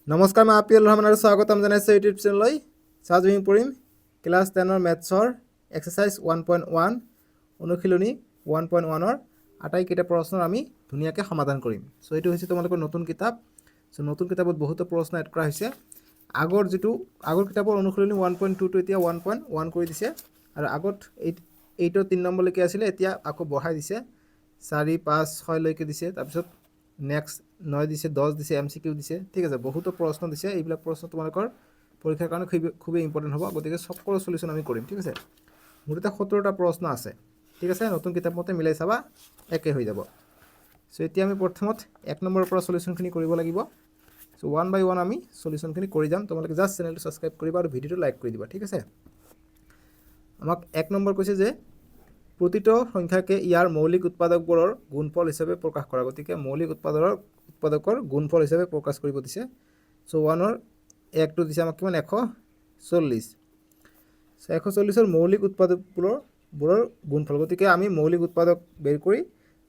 নমস্কাৰ, মই আপিল ৰহমান আৰু স্বাগতম জনাইছোঁ ইউটিউব চেনেললৈ। চাৰ্জিং পৰিম ক্লাছ 10ৰ মেথছৰ এক্সাৰচাইজ 1.1 অনুশীলনী 1.1ৰ আটাইকেইটা প্ৰশ্নৰ আমি ধুনীয়াকৈ সমাধান কৰিম। চ' এইটো হৈছে তোমালোকৰ নতুন কিতাপ। চ' নতুন কিতাপত বহুতো প্ৰশ্ন এড কৰা হৈছে। আগৰ কিতাপৰ অনুশীলনী 1.2টো এতিয়া 1.1 কৰি দিছে আৰু আগত 8ৰ 3 নম্বৰলৈকে আছিলে, এতিয়া আকৌ বঢ়াই দিছে 4, 5, 6 লৈকে দিছে। তাৰপিছত নেক্সট 9 দিছে, 10 দিছে, MCQ দিছে। ঠিক আছে, বহুতো প্ৰশ্ন দিছে। এইবিলাক প্ৰশ্ন তোমালোকৰ পৰীক্ষাৰ কাৰণে খুবেই ইম্পৰ্টেণ্ট হ'ব, গতিকে সকলো সলিউশ্যন আমি কৰিম। ঠিক আছে, মোৰ এতিয়া 17টা প্ৰশ্ন আছে। ঠিক আছে, নতুন কিতাপ মতে মিলাই চাবা, একে হৈ যাব। চ' এতিয়া আমি প্ৰথমত 1 নম্বৰৰ পৰা সলিউশ্যনখিনি কৰিব লাগিব। চ' 1 by 1 আমি সলিউশ্যনখিনি কৰি যাম। তোমালোকে জাষ্ট চেনেলটো ছাবস্ক্ৰাইব কৰিবা আৰু ভিডিঅ'টো লাইক কৰি দিবা। ঠিক আছে, আমাক 1 নম্বৰ কৈছে যে প্ৰতিটো সংখ্যাকে ইয়াৰ মৌলিক উৎপাদকবোৰৰ গুণফল হিচাপে প্ৰকাশ কৰা। গতিকে মৌলিক উৎপাদকৰ গুণফল হিচাপে প্ৰকাশ কৰিব দিছে। চ' 1ৰ 1টো দিছে আমাক কিমান, 140। চ' 140ৰ মৌলিক উৎপাদকবোৰৰ গুণফল। গতিকে আমি মৌলিক উৎপাদক বেৰ কৰি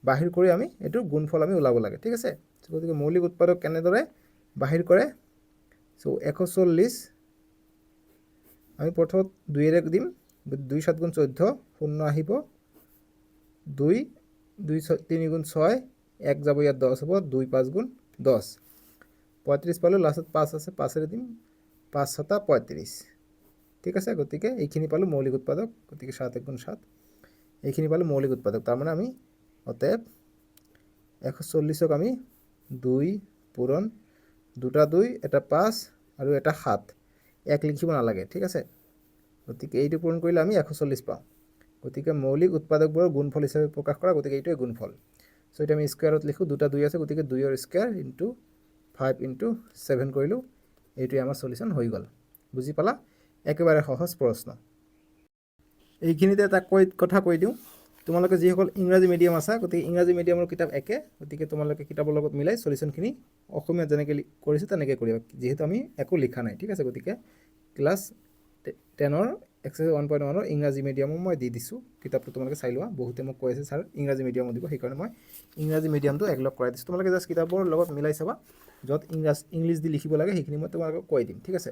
বাহিৰ কৰি আমি এইটোৰ গুণফল আমি ওলাব লাগে। ঠিক আছে, গতিকে মৌলিক উৎপাদক কেনেদৰে বাহিৰ কৰে। চ' 140 আমি প্ৰথমত 2ৰে দিম, 2 7 গুণ 14, 0 আহিব, 2 3 গুণ 6, 1 যাব ইয়াত 10 হ'ব, 2 5 গুণ 10, 35 পালোঁ। লাষ্টত 5 আছে, 5ৰে দিম, 5 7 35। ঠিক আছে, গতিকে এইখিনি পালোঁ মৌলিক উৎপাদক। গতিকে 7 1 গুণ 7, এইখিনি পালোঁ মৌলিক উৎপাদক। তাৰমানে আমি অতএব 140ক আমি 2 পূৰণ 2টা 2, এটা 5 আৰু এটা 7, 1 লিখিব নালাগে। ঠিক আছে, গতিকে এইটো পূৰণ কৰিলে আমি 140 পাওঁ। গতিকে মৌলিক উৎপাদকবোৰৰ গুণফল হিচাপে প্ৰকাশ কৰা, গতিকে এইটোৱে গুণফল। চ' এতিয়া আমি স্কুৱাৰত লিখোঁ, 2টা 2 আছে, গতিকে 2ৰ স্কুৱাৰ ইনটু 5 ইনটু 7 কৰিলোঁ। এইটোৱে আমাৰ সলিউশ্যন হৈ গ'ল। বুজি পালা? একেবাৰে সহজ প্ৰশ্ন। এইখিনিতে এটা কথা কৈ দিওঁ, তোমালোকে যিসকল ইংৰাজী মিডিয়াম আছা, গতিকে ইংৰাজী মিডিয়ামৰ কিতাপ একে, গতিকে তোমালোকে কিতাপৰ লগত মিলাই সলিউশ্যনখিনি অসমীয়াত যেনেকৈ কৰিছে তেনেকৈ কৰিবা, যিহেতু আমি একো লিখা নাই। ঠিক আছে, গতিকে ক্লাছ 10ৰ এক্সাৰচাইজ 1.1ৰ ইংৰাজী মিডিয়ামো মই দি দিছোঁ। কিতাপটো তোমালোকে চাই লোৱা। বহুতে মোক কৈ আছে ছাৰ ইংৰাজী মিডিয়ামো দিব, সেইকাৰণে মই ইংৰাজী মিডিয়ামটো একলগ কৰাই দিছোঁ। তোমালোকে জাষ্ট কিতাপৰ লগত মিলাই চাবা, য'ত ইংলিছ দি লিখিব লাগে সেইখিনি মই তোমালোকক কৈ দিম। ঠিক আছে,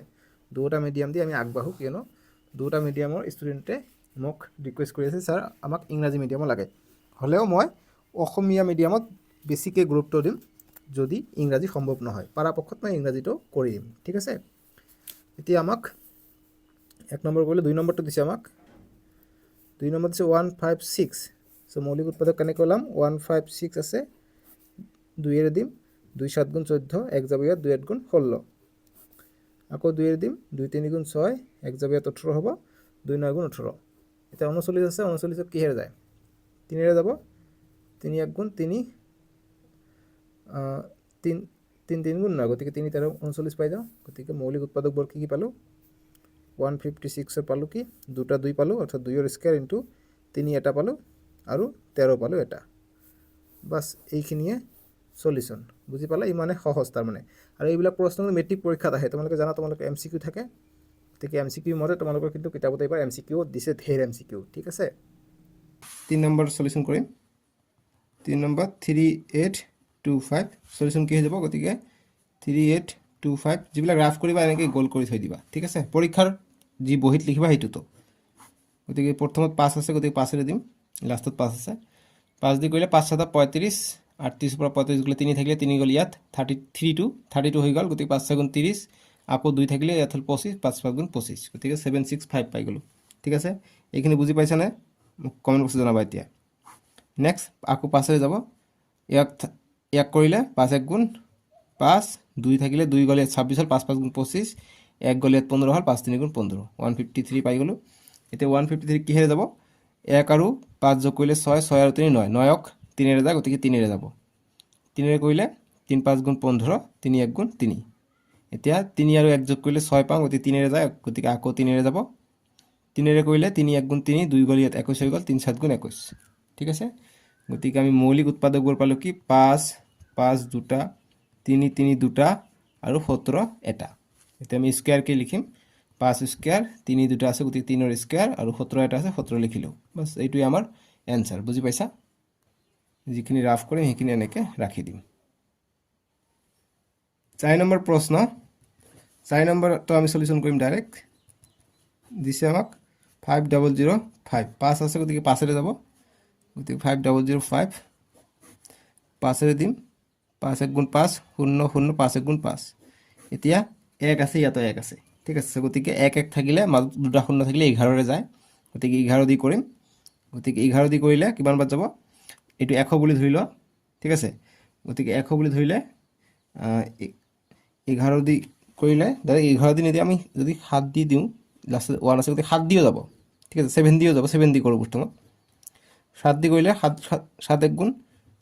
দুটা মিডিয়াম দি আমি আগবাঢ়োঁ, কিয়নো দুটা মিডিয়ামৰ ষ্টুডেণ্টে মোক ৰিকুৱেষ্ট কৰি আছে ছাৰ আমাক ইংৰাজী মিডিয়ামো লাগে। হ'লেও মই অসমীয়া মিডিয়ামত বেছিকৈ গুৰুত্ব দিম, যদি ইংৰাজী সম্ভৱ নহয়। পৰাপক্ষত মই ইংৰাজীটো কৰি দিম। ঠিক আছে, এতিয়া আমাক 1 নম্বৰ কৰিলে, 2 নম্বৰটো দিছে আমাক। 2 নম্বৰ দিছে 156। চ' মৌলিক উৎপাদক কেনেকৈ ওলাম, 156 আছে, 2ৰে দিম, 2 7 গুণ 14, 1 যাব ইয়াত, 2 8 গুণ 16, আকৌ 2ৰে দিম, 2 3 গুণ 6, 1 যাব ইয়াত 18 হ'ব, 2 9 গুণ 18। এতিয়া 39 আছে, 39ত কিহেৰে যায়, 3ৰে যাব, 3 1 গুণ 3, 3 3 গুণ 9, গতিকে 3 13 39 পাই যাওঁ। গতিকে মৌলিক উৎপাদকবোৰ কি পালোঁ, 156 পালোঁ কি, 2টা 2 পালোঁ, অৰ্থাৎ 2ৰ স্কুৱাৰ ইনটু 3 এটা পালোঁ আৰু 13 পালোঁ এটা। বাছ এইখিনিয়ে সলিউশ্যন। বুজি পালা? ইমানে সহজ তাৰমানে। আৰু এইবিলাক প্ৰশ্ন মেট্ৰিক পৰীক্ষাত আহে, তোমালোকে জানা, তোমালোকে MCQ থাকে, গতিকে MCQ মতে তোমালোকৰ কিন্তু কিতাপত এইবাৰ MCQ দিছে, ঢেৰ MCQ। ঠিক আছে, 3 নম্বৰ সলিউশ্যন কৰিম। 3 নম্বৰ 3825 সলিউশ্যন কি হৈ যাব, গতিকে 3825 যিবিলাক ৰাফ কৰিবা এনেকৈ গ'ল কৰি থৈ দিবা। ঠিক আছে, পৰীক্ষাৰ যি বহীত লিখিবা সেইটোতো। গতিকে প্ৰথমত 5 আছে, গতিকে 5ৰে দিম, লাষ্টত 5 আছে, 5 দি কৰিলে 5 7 35, 38ৰ পৰা 35 গ'লে 3 থাকিলে, 3 গ'ল ইয়াত, 32 হৈ গ'ল, গতিকে 5 6 গুণ 30, আকৌ 2 থাকিলে ইয়াত হ'ল 25, 5 5 গুণ 25, গতিকে 765 পাই গ'লোঁ। ঠিক আছে, এইখিনি বুজি পাইছানে? মোক কমেণ্ট বক্সত জনাবা এতিয়া। নেক্সট আকৌ 5ৰে যাব, ইয়াক কৰিলে 5 1 গুণ 5, 2 থাকিলে, 2 গ'লে ইয়াত 26 হ'ল, 5 5 গুণ 25, 1 গ'লে ইয়াত 15 হ'ল, 5 3 গুণ 15, 153 পাই গ'লোঁ। এতিয়া 153 কিহেৰে যাব, 1 আৰু 5 যোগ কৰিলে 6, 6 আৰু 3 9, 9ক 3ৰে যায়, গতিকে 3ৰে যাব। 3ৰে কৰিলে 3 5 গুণ 15, 3 1 গুণ 3। এতিয়া 3 আৰু 1 যোগ কৰিলে 6 পাওঁ, গতিকে 3ৰে যায়, গতিকে আকৌ 3ৰে যাব। 3ৰে কৰিলে 3 1 গুণ 3, 2 গ'লে ইয়াত 21 হৈ গ'ল, 3 7 গুণ 21। ঠিক আছে, গতিকে আমি মৌলিক উৎপাদকবোৰ পালোঁ কি, 5 5 2টা, 3 3 2টা আৰু 17 এটা। এতিয়া আমি স্কুৱাৰকৈ লিখিম, 5 স্কুৱাৰ, 3 2টা আছে, গতিকে 3ৰ স্কুৱাৰ আৰু 17 এটা আছে, 17 লিখিলোঁ। বাছ এইটোৱে আমাৰ এনচাৰ। বুজি পাইছা? যিখিনি ৰাফ কৰিম সেইখিনি এনেকৈ ৰাখি দিম। 4 নম্বৰ প্ৰশ্ন, 4 নম্বৰটো আমি সলিউশন কৰিম ডাইৰেক্ট দিছে আমাক 5005 5 আছে গতিকে 5 এৰে যাব গতিকে 5005 5 এৰে দিম 5 1 গুণ 5 0 0 5 1 গুণ 5 এতিয়া 1 আছে ইয়াতো 1 আছে ঠিক আছে গতিকে 1 1 থাকিলে মাজত দুটা শূন্য থাকিলে 11 ৰে যায় গতিকে 11 দি কৰিম গতিকে 11 দি কৰিলে কিমান বাদ যাব এটো 100 বুলি ধৰি ল ঠিক আছে গতিকে 100 বুলি ধৰিলে 11 দি কৰিলে ডাইৰেক্ট 11 দি নিদি আমি যদি 7 দি দিও লাষ্ট 1 আছে গতিকে 7 দিও যাব ঠিক আছে 7 দিও যাব 7 দি কৰো প্ৰথমত 7 দি কৰিলে 7 1 গুণ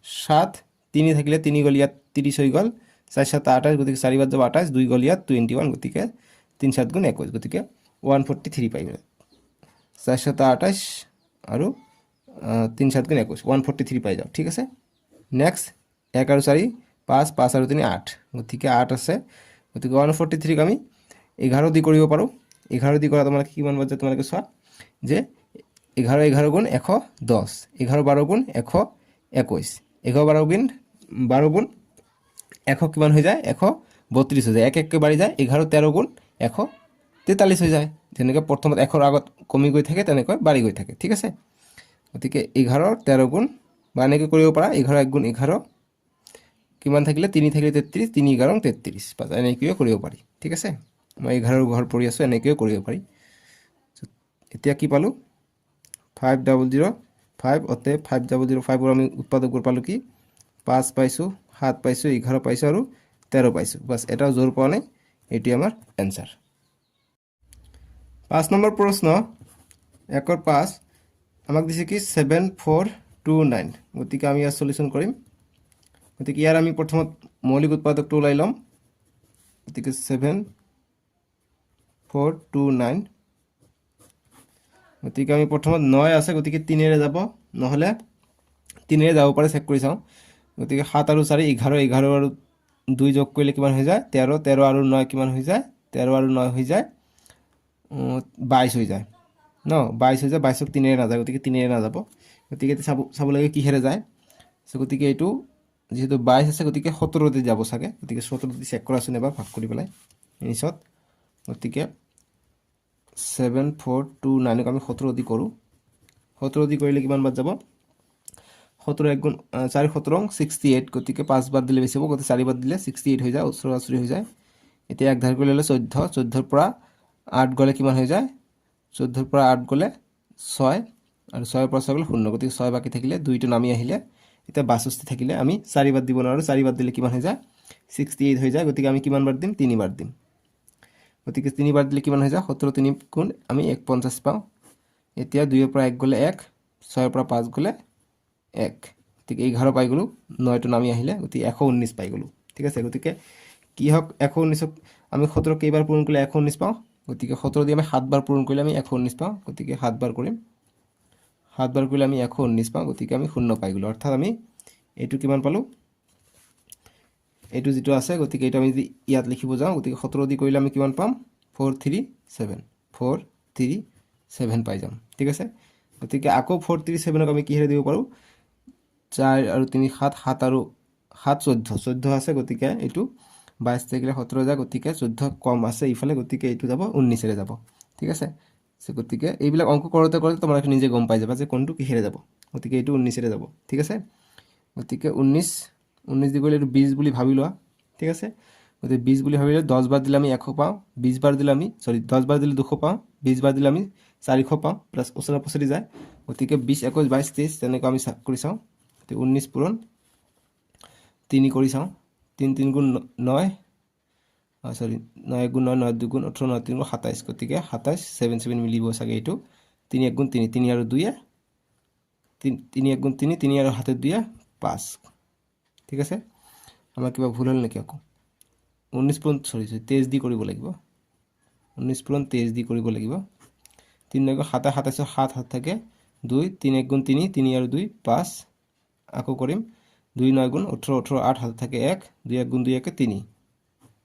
7 3 থাকিলে 3 গল ইয়াত 30 হৈ গল 4 7 28 গতিকে 4 বাদ যাব 28 2 গল ইয়াত 21 গতিকে 3 7 গুণ 21 গতিকে 143 পাইব 4 7 28 আৰু 3 7 গুণ 21 143 পাই যাও ঠিক আছে নেক্সট 1 আৰু 4 5 5 আৰু 3 8 গতিকে 8 আছে গতিকে 143 আমি 11 দি কৰিব পাৰো 11 দি কৰা তোমালোকে কিমান বাজে তোমালোকে চোৱা যে 11 11 গুণ 110 11 12 গুণ 121 11 12 গুণ 12 গুণ 100 কিমান হৈ যায় 132 হৈ যায় 1 1 কে বাঢ়ি যায় 11 13 গুণ 143 হৈ যায় যেনেকৈ প্ৰথমত 1 ৰ আগত কমি গৈ থাকে তেনেকৈ বাঢ়ি গৈ থাকে ঠিক আছে গতিকে 11 13 গুণ বা এনেকৈ কৰিব পাৰা 11 1 গুণ 11 কিমান থাকিলে 3 থাকিলে 33 3 11 33 পাঁচ এনেকৈ কৰিব পাৰি ঠিক আছে মই 11 ৰ ঘৰ পৰি আছো এনেকৈ কৰিব পাৰি এতিয়া কি পালো 5005 অতে 5005 ৰ আমি উৎপাদক কৰ পালো কি 5 পাইছো 7 পাইছো 11 পাইছো আৰু 13 পাইছো বাস এটা জোৰ পোৱা নাই এটি আমাৰ आंसर 5 নম্বৰ প্ৰশ্ন 1 ৰ 5 আমাক দিছে কি 7429 গতিকে আমি ইয়াৰ সলিউশন কৰিম গতিকে ইয়াৰ আমি প্ৰথমত মৌলিক উৎপাদকটো ওলাই লম গতিকে 7429 গতিকে আমি প্ৰথমত 9 আছে গতিকে 3 এৰে যাব নহলে 3 এৰে যাব পাৰে চেক কৰি চাও গতিকে 7 আৰু 4 11 11 আৰু 2 যোগ কৰিলে কিমান হৈ যায় 13 13 আৰু 9 কিমান হৈ যায় 13 আৰু 9 হৈ যায় 22 হৈ যায় ন 22 হৈ যায় 22 ক 3 এৰে না যায় গতিকে 3 এৰে না যাব গতিকে চাব লাগে কি হেৰে যায় সো গতিকে এটো যেহেতু 22 আছে গতিকে 17 তে যাব সাগে গতিকে 17 দি চেক কৰা আছে এবাৰ ভাগ কৰি পেলাই ইনিছত গতিকে 7429 ক আমি 17 দি কৰো 17 দি কৰিলে কিমান বাদ যাব 17 1 গুণ 4 17 68 গতিকে 5 বার দিলে বেশি হ'ব গতিকে 4 বার দিলে 68 হৈ যায় 84 হৈ যায় এতিয়া এক ধাৰ কৰি ললে 14 14 ৰ পৰা 8 গলে কিমান হৈ যায় 14 ৰ পৰা 8 গলে 6 আৰু 6 ৰ পৰা 6 গলে 0 গতিকে 6 বাকি থাকিলে 2 টো নামি আহিলে এটা 62 থাকিলে আমি 4 বার দিব নোৱাৰো 4 বার দিলে কিমান হৈ যায় 68 হৈ যায় গতিকে আমি কিমান বার দিম 3 বার দিম গতিকে 3 বার দিলে কিমান হৈ যায় 17 3 গুণ আমি 150 পাও এতিয়া 2 ৰ পৰা 1 গলে 1 6 ৰ পৰা 5 গলে 1 ঠিক 11 পাই গলো 9 টো নামি আহিলে গতি 119 পাই গলো ঠিক আছে গতিকে কি হক 119 আমি 17 কেইবাৰ পূৰণ কৰিলে 119 পাও গতিকে 17 দি আমি 7 বাৰ পূৰণ কৰিলে আমি 119 পাও গতিকে 7 বাৰ কৰিম 7 বাৰ কৰিলে আমি 119 পাও গতিকে আমি 0 পাই গলো অৰ্থাৎ আমি এটো কিমান পালো এটো যেটো আছে গতিকে এটা আমি ইয়াত লিখিব যাও গতিকে 17 দি কৰিলে আমি কিমান পাম 437 পাই যাম ঠিক আছে গতিকে আকৌ 437 ক আমি কি হেৰে দিব পাৰো 4 আৰু 3 7 7 আৰু 7 14 14 আছে গতিকে এটো 22 থাকিলে 17 যায় গতিকে 14 কম আছে ইফালে গতিকে এটো যাব 19 এৰে যাব ঠিক আছে সো গতিকে এইবিলাক অংক কৰোতে কৰোতে তোমালোকে নিজে গম পাই যাবা যে কোনটো কি হেৰে যাব গতিকে এটো 19 এৰে যাব ঠিক আছে গতিকে 19 19 দি গলে এটো 20 বুলি ভাবি লোৱা ঠিক আছে গতিকে 20 বুলি ভাবিলে 10 বার দিলে আমি 100 পাও 20 বার দিলে আমি সরি 10 বার দিলে 200 পাও 20 বার দিলে আমি 400 পাও প্লাস ওচৰা পছৰি যায় গতিকে 20 21 22 23 তেনেকৈ আমি কৰি চাও 19 পূৰণ 3 কৰি চাও 3 3 গুণ 9 সরি 9 গুণ 9 9 2 গুণ 18 9 3 গুণ 27 গতিকে 27 7 7 মিলিব সাগে এটো 3 1 গুণ 3 3 আৰু 2 3 1 গুণ 3 3 আৰু হাতে 2 5 ঠিক আছে আমাৰ কিবা ভুল হল নেকি আকৌ 19 পূৰণ সৰি 23 দি কৰিব লাগিব 19 পূৰণ 23 দি কৰিব লাগিব 3 9 7 27 7 হাত থাকে 2 3 1 গুণ 3 3 আৰু 2 5 আকৌ কৰিম 2 9 গুণ 18 18 8 হাত থাকে 1 2 1 গুণ 2 1 3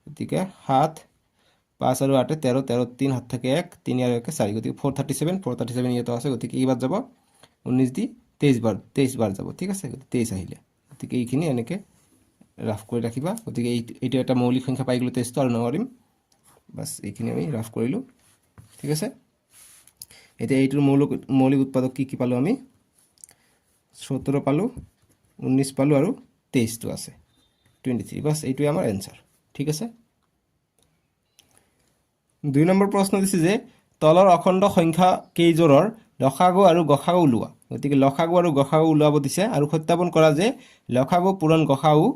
গতিকে 7 5 আৰু 8 13 13 3 হাত থাকে 1 3 আৰু 1 4 গতিকে 437 ইয়াতো আছে গতিকে এই বাৰ যাব 19 দি 23 বাৰ যাব ঠিক আছে 23 আহিলে গতিকে এইখিনি এনেকে ৰাফ কৰি ৰাখিবা গতিকে এইটো এটা মৌলিক সংখ্যা পাই গলো টেষ্ট আৰু নৰিম বাছ এইখিনি আমি ৰাফ কৰিলোঁ ঠিক আছে এতিয়া এইটোৰ মৌলিক উৎপাদক কি পালোঁ আমি 17 পালোঁ 19 পালোঁ আৰু 23টো আছে 23 বাছ এইটোৱে আমাৰ এনসাৰ ঠিক আছে 2 নম্বৰ প্ৰশ্ন দিছে যে তলৰ অখণ্ড সংখ্যা কেইজোৰৰ লসাগু আৰু গসাগু ওলোৱা গতিকে লসাগু আৰু গসাগু ওলাব দিছে আৰু সত্যাপন কৰা যে লসাগু পূৰণ গসাগু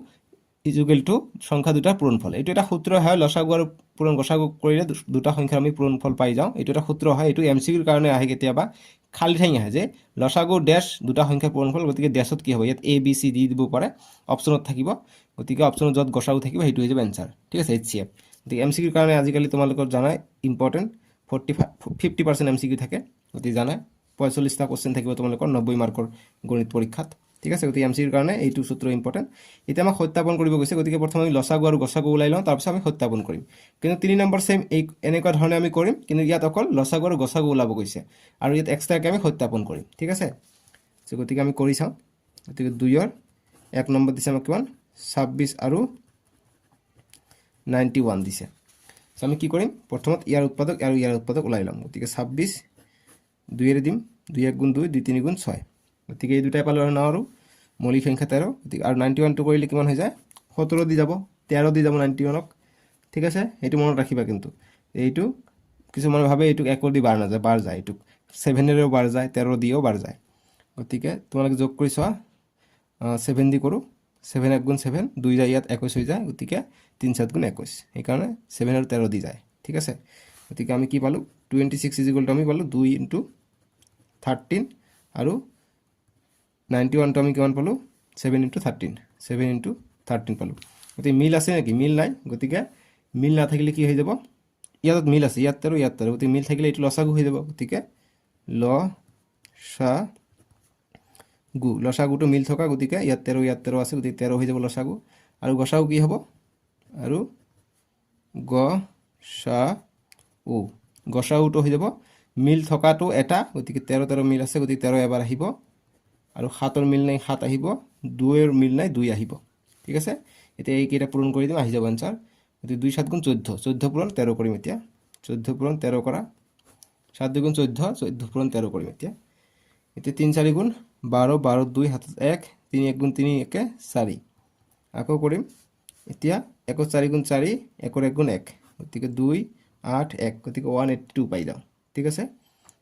ইকুৱেল টু সংখ্যা দুটাৰ পূৰণফল এইটো এটা সূত্ৰ হয় লসাগু আৰু পূৰণ গসাগু কৰিলে দুটা সংখ্যাৰ আমি পূৰণফল পাই যাওঁ এইটো এটা সূত্ৰ হয় এইটো এমসিকিউৰ কাৰণে আহে কেতিয়াবা খালি ঠাই আহে যে লসাগু ড্যাশ দুটা সংখ্যাৰ পূৰণফল গতিকে ড্যাশত কি হ'ব ইয়াত এ বি চি ডি দিব পাৰে অপচনত থাকিব গতিকে অপচনত য'ত গসাগু থাকিব সেইটো হৈ যাব এনসাৰ ঠিক আছে HCF গতিকে এমসিকিউৰ কাৰণে আজিকালি তোমালোকৰ জানাই ইম্পৰ্টেণ্ট 50% এমসিকিউ থাকে গতিকে জানাই 45টা কোশ্চেন থাকিব তোমালোকৰ 90 মাৰ্কৰ গণিত পৰীক্ষাত ঠিক আছে গতিকে এমসিকিউৰ কাৰণে এইটো সূত্ৰ ইম্পৰ্টেণ্ট এতিয়া আমাক সত্যাপন কৰিব গৈছে গতিকে প্ৰথমে আমি লসাগু আৰু গসাগু ওলাই লওঁ তাৰপিছত আমি সত্যাপন কৰিম কিন্তু 3 নম্বৰ সেম এই এনেকুৱা ধৰণে আমি কৰিম কিন্তু ইয়াত অকল লসাগু আৰু গসাগু ওলাব গৈছে আৰু ইয়াত এক্সট্ৰাকৈ আমি সত্যাপন কৰিম ঠিক আছে গতিকে আমি কৰি চাওঁ গতিকে 2ৰ 1 নম্বৰ দিছে আমাক কিমান 26 আৰু 91 দিছে আমি কি কৰিম প্ৰথমত ইয়াৰ উৎপাদক আৰু ইয়াৰ উৎপাদক ওলাই লম গতিকে 26 2 এৰে দিম 2 1 গুণ 2 2 3 গুণ 6 গতিকে এই দুটাই পালো আৰু মৌলিক সংখ্যা 13 গতিকে আৰু 91 টো কৰিলে কিমান হৈ যায় 17 দি যাব 13 দি যাব 91ক ঠিক আছে এইটো মনত ৰাখিবা কিন্তু এইটো কিছুমান ভাবে এইটো 1 দি বাৰ নাযায় বাৰ যায় এইটো 7 এৰেও বাৰ যায় 13 দিও বাৰ যায় গতিকে তোমালোকে যোগ কৰি চোৱা 7 দি কৰো 7 1 গুণ 7 2 যায় ইয়াত 21 হৈ যায় গতিকে 3 7 গুণ 21 এই কাৰণে 7 আৰু 13 দি যায় ঠিক আছে গতিকে আমি কি পালো 26 আমি পালো 2 * 13 আৰু 91 টো আমি কিমান পালো 7 * 13 7 * 13 পালো গতিকে মিল আছে নেকি মিল নাই গতিকে মিল না থাকিলে কি হৈ যাব ইয়াত মিল আছে ইয়াত 13 ইয়াত 13 গতিকে মিল থাকিলে এইটো লসাগু হৈ যাব গতিকে লসাগুটো মিল থকা গতিকে ইয়াত 13 আছে গতিকে 13 হৈ যাব লসাগু আৰু গসাগু কি হ'ব আৰু গসাগুটো হৈ যাব মিল থকাটো এটা গতিকে 13 মিল আছে গতিকে 13 এবাৰ আহিব আৰু 7ৰ মিল নাই 7 আহিব 2ৰ মিল নাই 2 আহিব ঠিক আছে এতিয়া এই কেইটা পূৰণ কৰি দিম আহি যাব আনসাৰ গতিকে 2 7 গুণ 14 14 পূৰণ 13 কৰিম এতিয়া 14 পূৰণ 13 কৰা 7 2 গুণ 14 14 পূৰণ 13 কৰিম এতিয়া 3 4 গুণ 12 12 2 হাতত 1 3 1 গুণ 3 1 4 আকৌ কৰিম এতিয়া 1 4 গুণ 4 1 1 গুণ 1 গতিকে 2 8 1 গতিকে 182 পাই যাওঁ ঠিক আছে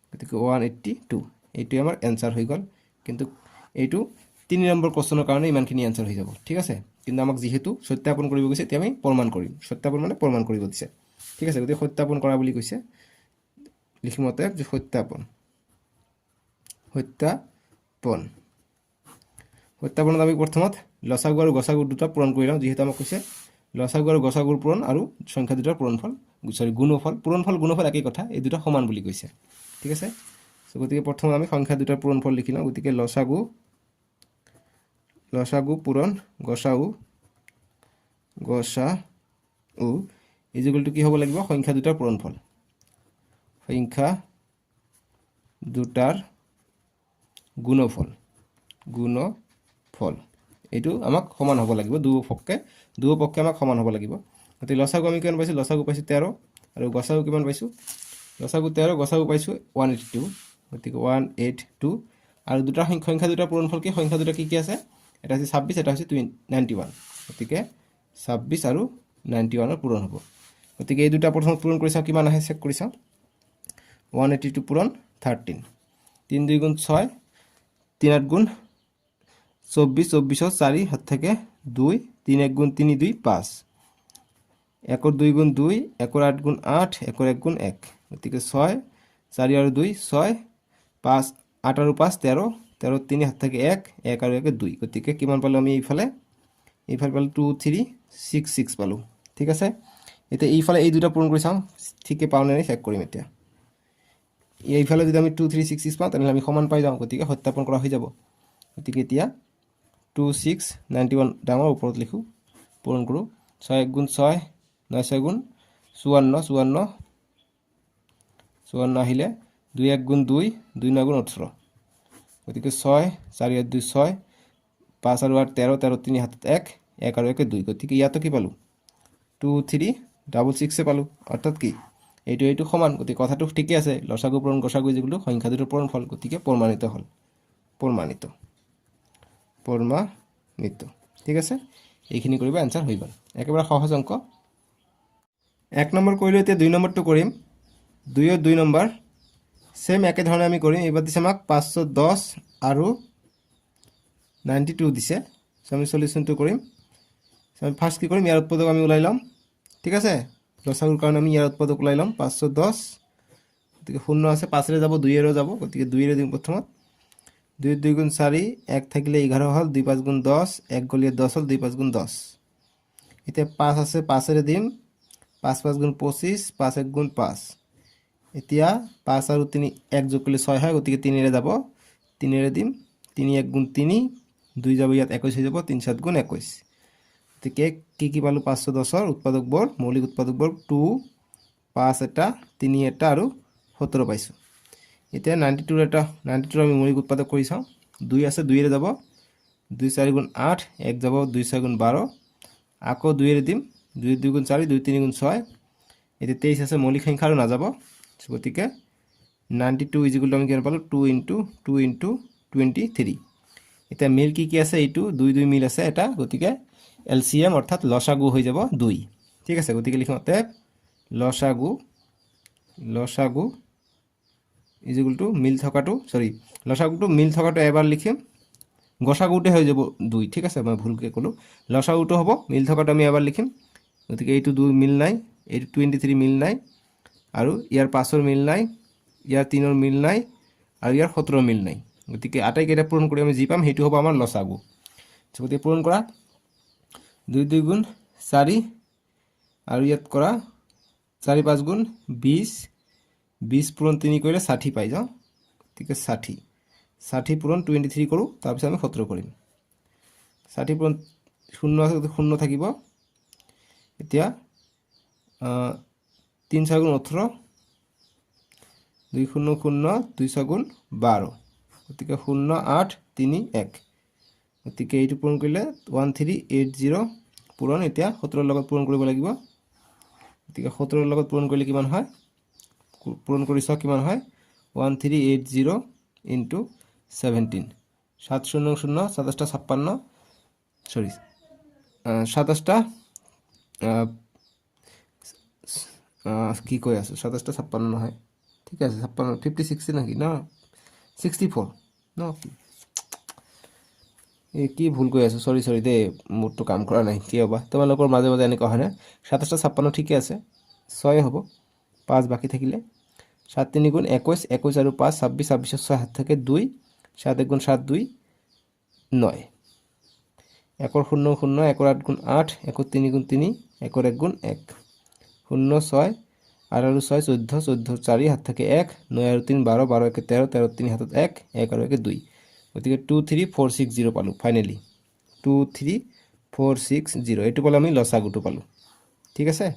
গতিকে 182 এইটো আমাৰ এনসাৰ হৈ গ'ল কিন্তু এইটো 3 নম্বৰ কোশ্চেনৰ কাৰণে ইমানখিনি এনসাৰ হৈ যাব ঠিক আছে কিন্তু আমাক যেহেতু সত্যাপন কৰিব গৈছে এতিয়া আমি প্ৰমাণ কৰিম সত্যাপন মানে প্ৰমাণ কৰিব দিছে ঠিক আছে গতিকে সত্যাপন কৰা বুলি কৈছে লিখিমতে যে সত্যাপনত আমি প্ৰথমত লসাগু আৰু গসাগু দুটা পূৰণ কৰি লওঁ যেহেতু আমাক কৈছে লসাগু আৰু গসাগুৰ পূৰণ আৰু সংখ্যা দুটাৰ পূৰণফল গুণফল গুণফল একেই কথা এই দুটা সমান বুলি কৈছে ঠিক আছে গতিকে প্ৰথমে আমি সংখ্যা দুটাৰ পূৰণফল লিখি লওঁ গতিকে লসাগু পূৰণ গসাগু ইকুৱেল টু কি হ'ব লাগিব সংখ্যা দুটাৰ পূৰণফল গুণফল এইটো আমাক সমান হ'ব লাগিব দুয়োপক্ষে আমাক সমান হ'ব লাগিব গতিকে লসাগু আমি কিমান পাইছোঁ লসাগু পাইছোঁ 13 আৰু গসাগু কিমান পাইছোঁ লসাগু 13 গসাগু পাইছোঁ 182 গতিকে 182 আৰু দুটা সংখ্যা দুটাৰ পূৰণফল কি সংখ্যা দুটা কি আছে এটা হৈছে 26 এটা হৈছে 91 গতিকে 26 আৰু 91ৰ পূৰণ হ'ব গতিকে এই দুটা প্ৰথমত পূৰণ কৰি চাওঁ কিমান আহে চেক কৰি চাওঁ 182 পূৰণ 13 3 2 গুণ 6 3 8 গুণ 24 24 4 হাত থেকে 2 3 1 গুণ 3 2 5 1 2 গুণ 2 1 8 গুণ 8 1 1 গুণ 1 গতিকে 6 4 আৰু 2 6 5 8 আৰু 5 13 13 3 হাত থেকে 1 1 আৰু 1 2 গতিকে কিমান পালো আমি এইফালে পালো 2 3 6 6 পালো ঠিক আছে এতিয়া এইফালে এই দুটা পূৰণ কৰি চাওঁ ঠিকে পাওঁ নে চেক কৰিম এতিয়া এইফালে যদি আমি 2 3 6 6 পাওঁ তেনে আমি সমান পাই যাওঁ গতিকে সত্যাপন কৰা হৈ যাব গতিকে এতিয়া 2 6 91 ডাঙৰ ওপৰত লিখো পূৰণ কৰো 6 1 গুণ 6 9 6 গুণ 54 আহিলে 2 1 গুণ 2 2 9 গুণ 18 গতিকে 6 4 2 6 5 আৰু 8 13 13 3 হাতত 1 1 আৰু 1 2 গতিকে ইয়াতো কি পালো 2 3 ডাবল 6 পালোঁ অৰ্থাৎ কি এইটো সমান গতিকে কথাটো ঠিকে আছে লসাগু পূৰণ গসাগু যিগুলো সংখ্যা দুটোৰ পূৰণফল গতিকে প্ৰমাণিত হ'ল প্ৰমাণিত ঠিক আছে এইখিনি কৰিব আনসাৰ হৈ গ'ল একেবাৰে সহজ অংক 1 নম্বৰ কৰিলো এতিয়া 2 নম্বৰটো কৰিম 2 নম্বৰ সেম একে ধৰণে আমি কৰিম এবাৰ দিছে আমাক 510 আৰু 92 দিছে আমি সলিউশনটো কৰিম আমি ফাৰ্স্ট কি কৰিম ইয়াৰ উৎপাদক আমি ওলাই লম ঠিক আছে লসাগুৰ কাৰণে আমি ইয়াৰ উৎপাদক ওলাই লম 510 গতিকে 0 আছে 5 ৰে যাব 2 এৰো যাব গতিকে 2 ৰে দিম প্ৰথমত 2 2 গুণ 4 1 থাকিলে 11 হল 2 5 গুণ 10 1 গলিয়ে 10 হল 2 5 গুণ 10 এতিয়া 5 আছে 5 ৰে দিম 5 5 গুণ 25 5 1 গুণ 5 এতিয়া 5 আৰু 3 1 যোগ কৰিলে 6 হয় গতিকে 3 ৰে যাব 3 ৰে দিম 3 1 গুণ 3 2 যাব ইয়াত 21 হৈ যাব 3 7 গুণ 21 গতিকে কি পালো 510 ৰ উৎপাদকবোৰ মৌলিক উৎপাদকবোৰ 2 5 এটা 3 এটা আৰু 17 পাইছো এতিয়া 92 এটা 92 আমি মৌলিক উৎপাদক কৰি চাও 2 আছে 2 ৰে যাব 2 4 গুণ 8 1 যাব 2 6 গুণ 12 আকৌ 2 ৰে দিম 2 2 গুণ 4 2 3 গুণ 6 এতিয়া 23 আছে মৌলিক সংখ্যা আৰু না যাব গতিকে 92 ইজ ইকুয়াল টু আমি কি পালো 2 ইনটু 2 ইনটু 23 এটা মিল কি আছে এইটো 2 2 মিল আছে এটা গতিকে এলসিএম অর্থাৎ লসাগু হৈ যাব 2 ঠিক আছে গতিকে লিখম টেপ লসাগু ইজ ইকুয়াল টু মিল থকাটো সরি লসাগুটো মিল থকাটো এবাৰ লিখিম গসাগুতে হৈ যাব 2 ঠিক আছে মই ভুলকে কলো লসাগুটো হ'ব মিল থকাটো আমি এবাৰ লিখিম গতিকে এইটো 2 মিল নাই এইটো 23 মিল নাই আৰু ইয়াৰ 5 ৰ মিল নাই ইয়াৰ 3 ৰ মিল নাই আৰু ইয়াৰ 17 মিল নাই গতিকে আটাই কেইটা পূৰণ কৰি আমি জি পাম হেতু হ'ব আমাৰ লসাগু গতিকে পূৰণ কৰা 2 2 গুণ 4 আৰু ইয়াত কৰা 4 5 গুণ 20 20 পূৰণ 3 কৰিলে 60 পাই যাও ঠিক আছে 60 পূৰণ 23 কৰো তাৰ পিছত আমি 17 কৰিম 60 পূৰণ 0 আছে 0 থাকিব এতিয়া 3 6 গুণ 18 2 0 0 2 6 গুণ 12 গতিকে 0 8 3 1 গতিকে এইটো পূৰণ কৰিলে 1380 পূৰণ এতিয়া 17 লগত পূৰণ কৰিব লাগিব গতিকে 17 লগত পূৰণ কৰিলে কিমান হয় পূৰণ কৰিছ কিমান হয় 1380 ইনটু 17 700 27 56 সরি 27টা কি কই আছে 27টা 56 নহয় ঠিক আছে 56 56 নাকি না 64 ন এই কি ভুল কৈ আছে সরি দে মোৰটো কাম কৰা নাই কি হ'ব তোমালোকৰ মাজে মাজে এনেকুৱা হয় না 27টা 56 ঠিকে আছে 6 হ'ব 5 বাকি থাকিলে 7 3 গুণ 21 21 আৰু 5 26 26 6 হাত থাকে 2 7 1 গুণ 7 2 9 1 0 0 1 8 গুণ 8 1 3 গুণ 3 1 1 গুণ 1 0 6 আর 6 14 14 4 হাত থাকে 1 9 আর 3 12 12 1 13 13 3 হাতত 1 1 আর 1 2 গতিকে 23460 পালো ফাইনালি 23460 এটো পালো আমি লসাগুটো পালো ঠিক আছে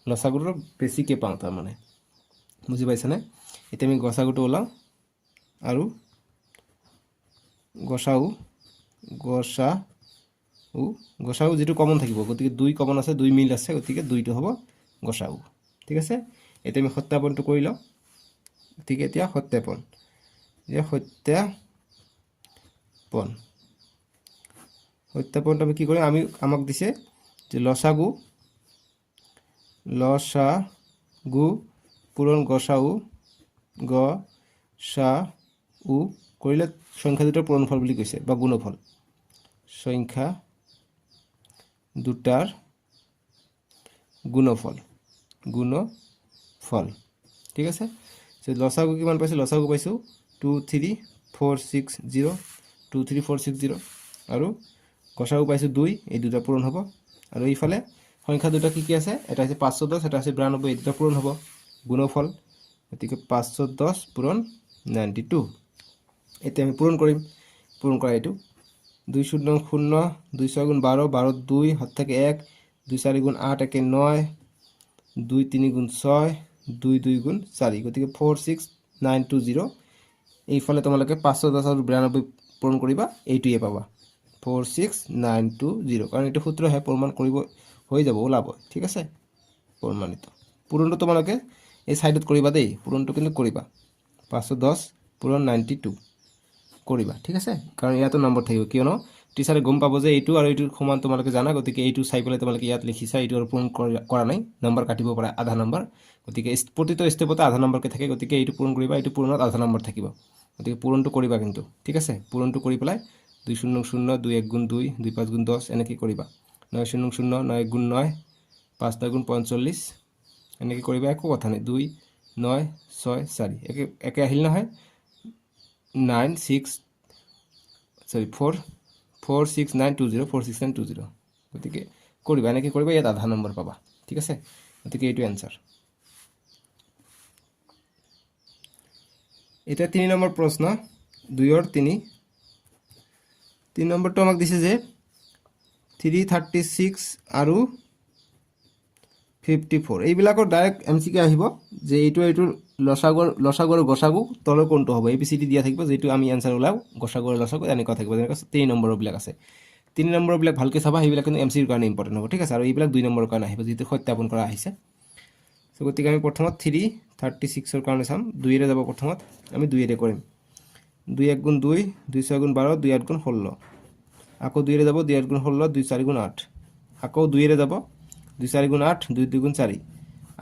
লসাগুটো বেছিকে পাও তাৰ মানে বুজি পাইছা না এতিয়া আমি গসাগুটো ওলাও আৰু গসাউ যেটো কমন থাকিব গতিকে 2 কমন আছে 2 মিল আছে গতিকে 2টো হ'ব গসাউ ঠিক আছে এতিয়া আমি সত্যাপনটো কৰি লও ঠিক এতিয়া সত্যাপনটো আমি কি কৰিম আমি আমাক দিছে যে লসাগু পূৰণ গসাউ কৰিলে সংখ্যা দুটাৰ পূৰণফল বুলি কৈছে বা গুণফল সংখ্যা দুটাৰ গুণফল ঠিক আছে সে লসাগু কিমান পাইছো লসাগু পাইছো 23460 আৰু গসাগু পাইছো 2 এই দুটা পূৰণ হ'ব আৰু এইফালে সংখ্যা দুটা কি আছে এটা আছে 510 এটা আছে 92 এই দুটা পূৰণ হ'ব গুণফল গতিকে 510 পূৰণ 92 এতিয়া আমি পূৰণ কৰিম পূৰণ কৰা এইটো 2 0 0 2 6 গুণ 12 12 2 হাত থাকে 1 2 4 গুণ 8 1 9 2 3 গুণ 6 2 2 গুণ 4 গতিকে 46920 এইফালে তোমালোকে 510 আৰু 92 পূৰণ কৰিবা এইটোয়ে পাবা 46920 কাৰণ এটো সূত্ৰ হে প্ৰমাণ কৰিব হৈ যাব ওলাব ঠিক আছে প্ৰমাণিত পূৰণটো তোমালোকে এই সাইডত কৰিবা দেই পূৰণটো কিন্তু কৰিবা 510 পূৰণ 92 কৰিবা ঠিক আছে কাৰণ ইয়াতো নম্বৰ থাকিব কিয়নো টিচাৰে গম পাব যে এইটো আৰু এইটোৰ সমান তোমালোকে জানা গতিকে এইটো চাই পেলাই তোমালোকে ইয়াত লিখিছা এইটো আৰু পূৰণ কৰা নাই নম্বৰ কাটিব পৰা আধা নম্বৰ গতিকে প্ৰতিটো ষ্টেপতে আধা নম্বৰকে থাকে গতিকে এইটো পূৰণ কৰিবা এইটো পূৰণত আধা নম্বৰ থাকিব গতিকে পূৰণটো কৰিবা কিন্তু ঠিক আছে পূৰণটো কৰি পেলাই 2 0 0 2 1 গুণ 2 2 5 গুণ 10 এনেকৈ কৰিবা 9 0 0 9 1 গুণ 9 5 9 গুণ 45 এনেকৈ কৰিবা একো কথা নাই 2 9 6 4 একে আহিল নহয় 9 6 সরি 4 4 6 9 2 0 4 6 9 2 0 গতিকে কৰিবা এনেকৈ কৰিবা ইয়াত আধা নম্বৰ পাবা ঠিক আছে গতিকে এইটো এনসাৰ এটা 3 নম্বৰ প্ৰশ্ন 2 ৰ 3 নম্বৰটো আমাক দিছে যে 336 আৰু 54 এইবিলাকৰ ডাইৰেক্ট এমসিকিউ আহিব যে এইটো লসাগু আৰু গসাগু তলৰ কোনটো হ'ব এবিসিডি দিয়া থাকিব যেটো আমি আনসাৰ ওলাও গসাগু আৰু লসাগু এনেকুৱা থাকিব যেনেকৈ 3 নম্বৰ বিলাক আছে 3 নম্বৰ বিলাক ভালকে চাবা সেইবিলাক কিন্তু এমসিকিউৰ কাৰণে ইম্পৰ্টেন্ট হ'ব ঠিক আছে আৰু এইবিলাক 2 নম্বৰৰ কাৰণে আহিব যেটো সত্যাপন কৰা আহিছে সো গতিকে আমি প্ৰথমত 336 ৰ কাৰণে চাম 2 এৰে যাব প্ৰথমত আমি 2 এৰে কৰিম 2 1 গুণ 2 2 6 গুণ 12 2 8 গুণ 16 আকৌ 2 এৰে যাব 2 8 গুণ 16 2 4 গুণ 8 আকৌ 2 এৰে যাব 2 4 গুণ 8 2 2 গুণ 4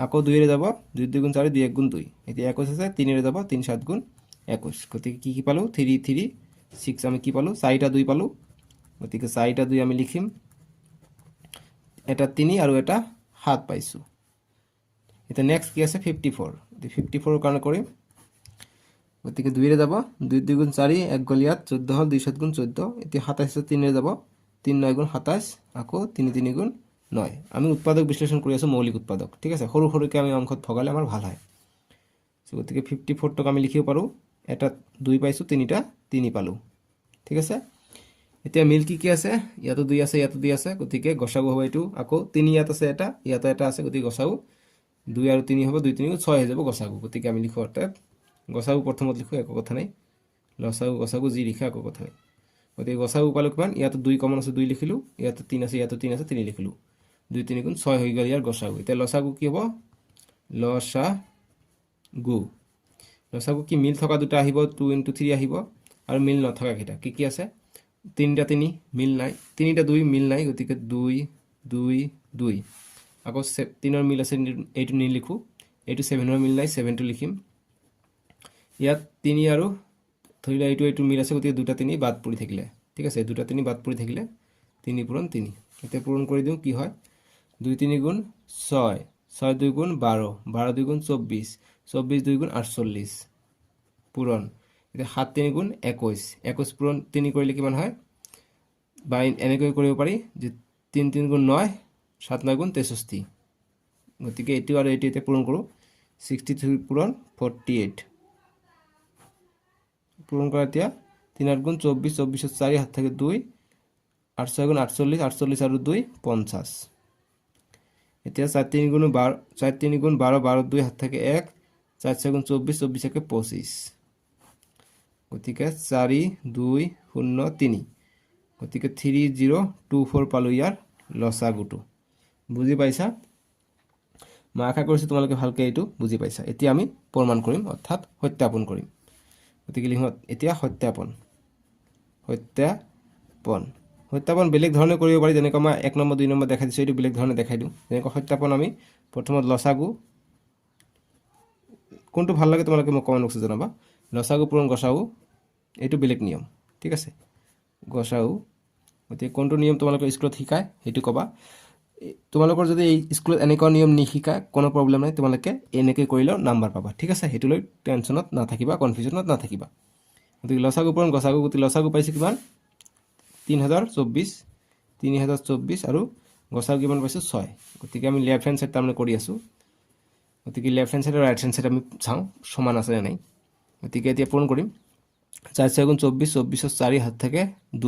আকৌ 2 এৰে যাব 2 2 গুণ 4 2 1 গুণ 2 এতিয়া 21 আছে 3 এৰে যাব 3 7 গুণ 21 গতিকে কি পালো 3 3 6 আমি কি পালো 4টা 2 পালো গতিকে 4টা 2 আমি লিখিম এটা 3 আৰু এটা 7 পাইছো এটা নেক্সট কি আছে 54 54 ৰ কাৰণে কৰিম গতিকে 2 এৰে যাব 2 2 গুণ 4 1 গল ইয়াত 14 হল 2 7 গুণ 14 এতিয়া 27 3 এৰে যাব 3 9 গুণ 27 আকৌ 3 3 গুণ 9 আমি উৎপাদক বিশ্লেষণ কৰি আছো মৌলিক উৎপাদক ঠিক আছে সৰু সৰুকে আমি অংকত ভগালে আমাৰ ভাল হয় সো গতিকে 54 টক আমি লিখিব পাৰো এটা 2 পাইছো 3টা 3 পালো ঠিক আছে এতিয়া মিল কি আছে ইয়াতো 2 আছে ইয়াতো 2 আছে গতিকে গসাগু হ'ব এটো আকৌ 3 ইয়াত আছে এটা এটা আছে গতিকে গসাগু 2 আৰু 3 হ'ব 2 3 6 হৈ যাব গসাগু গতিকে আমি লিখো অৰ্থাৎ গসাগু প্ৰথমত লিখো একো কথা নাই গসাগু যি লিখা একো কথা নাই গতিকে গসাগু পালো কিমান ইয়াতো 2 কমন আছে 2 লিখিলো ইয়াতো 3 আছে ইয়াতো 3 আছে 3 লিখিলো 2 3 গুণ 6 হৈ গল ইয়াৰ গসাগু এতিয়া লসাগু কি হ'ব লসাগু কি মিল থকা দুটা আহিব 2 * 3 আহিব আৰু মিল নথকা কিটা কি আছে 3টা 3 মিল নাই 3টা 2 মিল নাই গতিকে 2 2 2 আকৌ 3ৰ মিল আছে এইটো নি লিখো এইটো 7ৰ মিল নাই 7 টো লিখিম ইয়াত 3 আৰু ধৰিলা এইটো মিল আছে গতিকে দুটা 3 বাদ পৰি থাকিলে ঠিক আছে দুটা 3 বাদ পৰি থাকিলে 3 পূৰণ 3 এতিয়া পূৰণ কৰি দিও কি হয় 2 3 গুণ 6 6 2 গুণ 12 12 2 গুণ 24 24 2 গুণ 48 পূৰণ এতিয়া 7 3 গুণ 21 21 পূৰণ 3 কৰিলে কিমান হয় বা এনেকৈ কৰিব পাৰি যে 3 3 গুণ 9 7 9 গুণ 63 গতিকে এটো আৰু এটো পূৰণ কৰো 63 পূৰণ 48 পূরণ করা এতিয়া 3 8 গুণ 24 24 4 হাত থেকে 2 8 6 গুণ 48 48 আর 2 50 এতিয়া 4 3 গুণ 12 4 3 গুণ 12 12 2 হাত থেকে 1 4 6 গুণ 24 24 একে 25 গতিকে 4 2 0 3 গতিকে 3024 পালো ইয়াৰ লসাগুটো বুজি পাইছা মই আশা কৰিছো তোমালোকে ভালকৈ এইটো বুজি পাইছা এতিয়া আমি প্ৰমাণ কৰিম অৰ্থাৎ সত্যাপন কৰিম গতিকে লিখো এতিয়া সত্যাপন বেলেগ ধৰণে কৰিব পাৰি যেনেকৈ মই 1 নম্বৰ 2 নম্বৰ দেখাই দিছো এইটো বেলেগ ধৰণে দেখাই দিও যেনেকৈ সত্যাপন আমি প্ৰথমত লসাগু কোনটো ভাল লাগে তোমালোকে মোক কমেন্ট বক্সত জনাবা লসাগু পূৰণ গসাগু এইটো বেলেগ নিয়ম ঠিক আছে গসাগু গতিকে কোনটো নিয়ম তোমালোকে স্কুলত শিকায় সেইটো কবা তোমালোকৰ যদি এই স্কুলত এনেকুৱা নিয়ম নিশিকায় কোনো প্ৰবলেম নাই তোমালোকে এনেকৈ কৰিলে নাম্বাৰ পাবা ঠিক আছে হেতু লৈ টেনচনত নাথাকিবা কনফিউজনত নাথাকিবা গতিকে লসাগু পূৰণ গসাগু গতি লসাগু পাইছে কিমান 3024 আৰু গসাগু কিমান পাইছো 6 গতিকে আমি লেফট হ্যান্ড সাইড তাৰমানে কৰি আছো গতিকে লেফট হ্যান্ড সাইড আৰু ৰাইট হ্যান্ড সাইড আমি চাও সমান আছে নাই গতিকে এতিয়া পূৰণ কৰিম 4 6 গুণ 24 24 4 হাত থেকে 2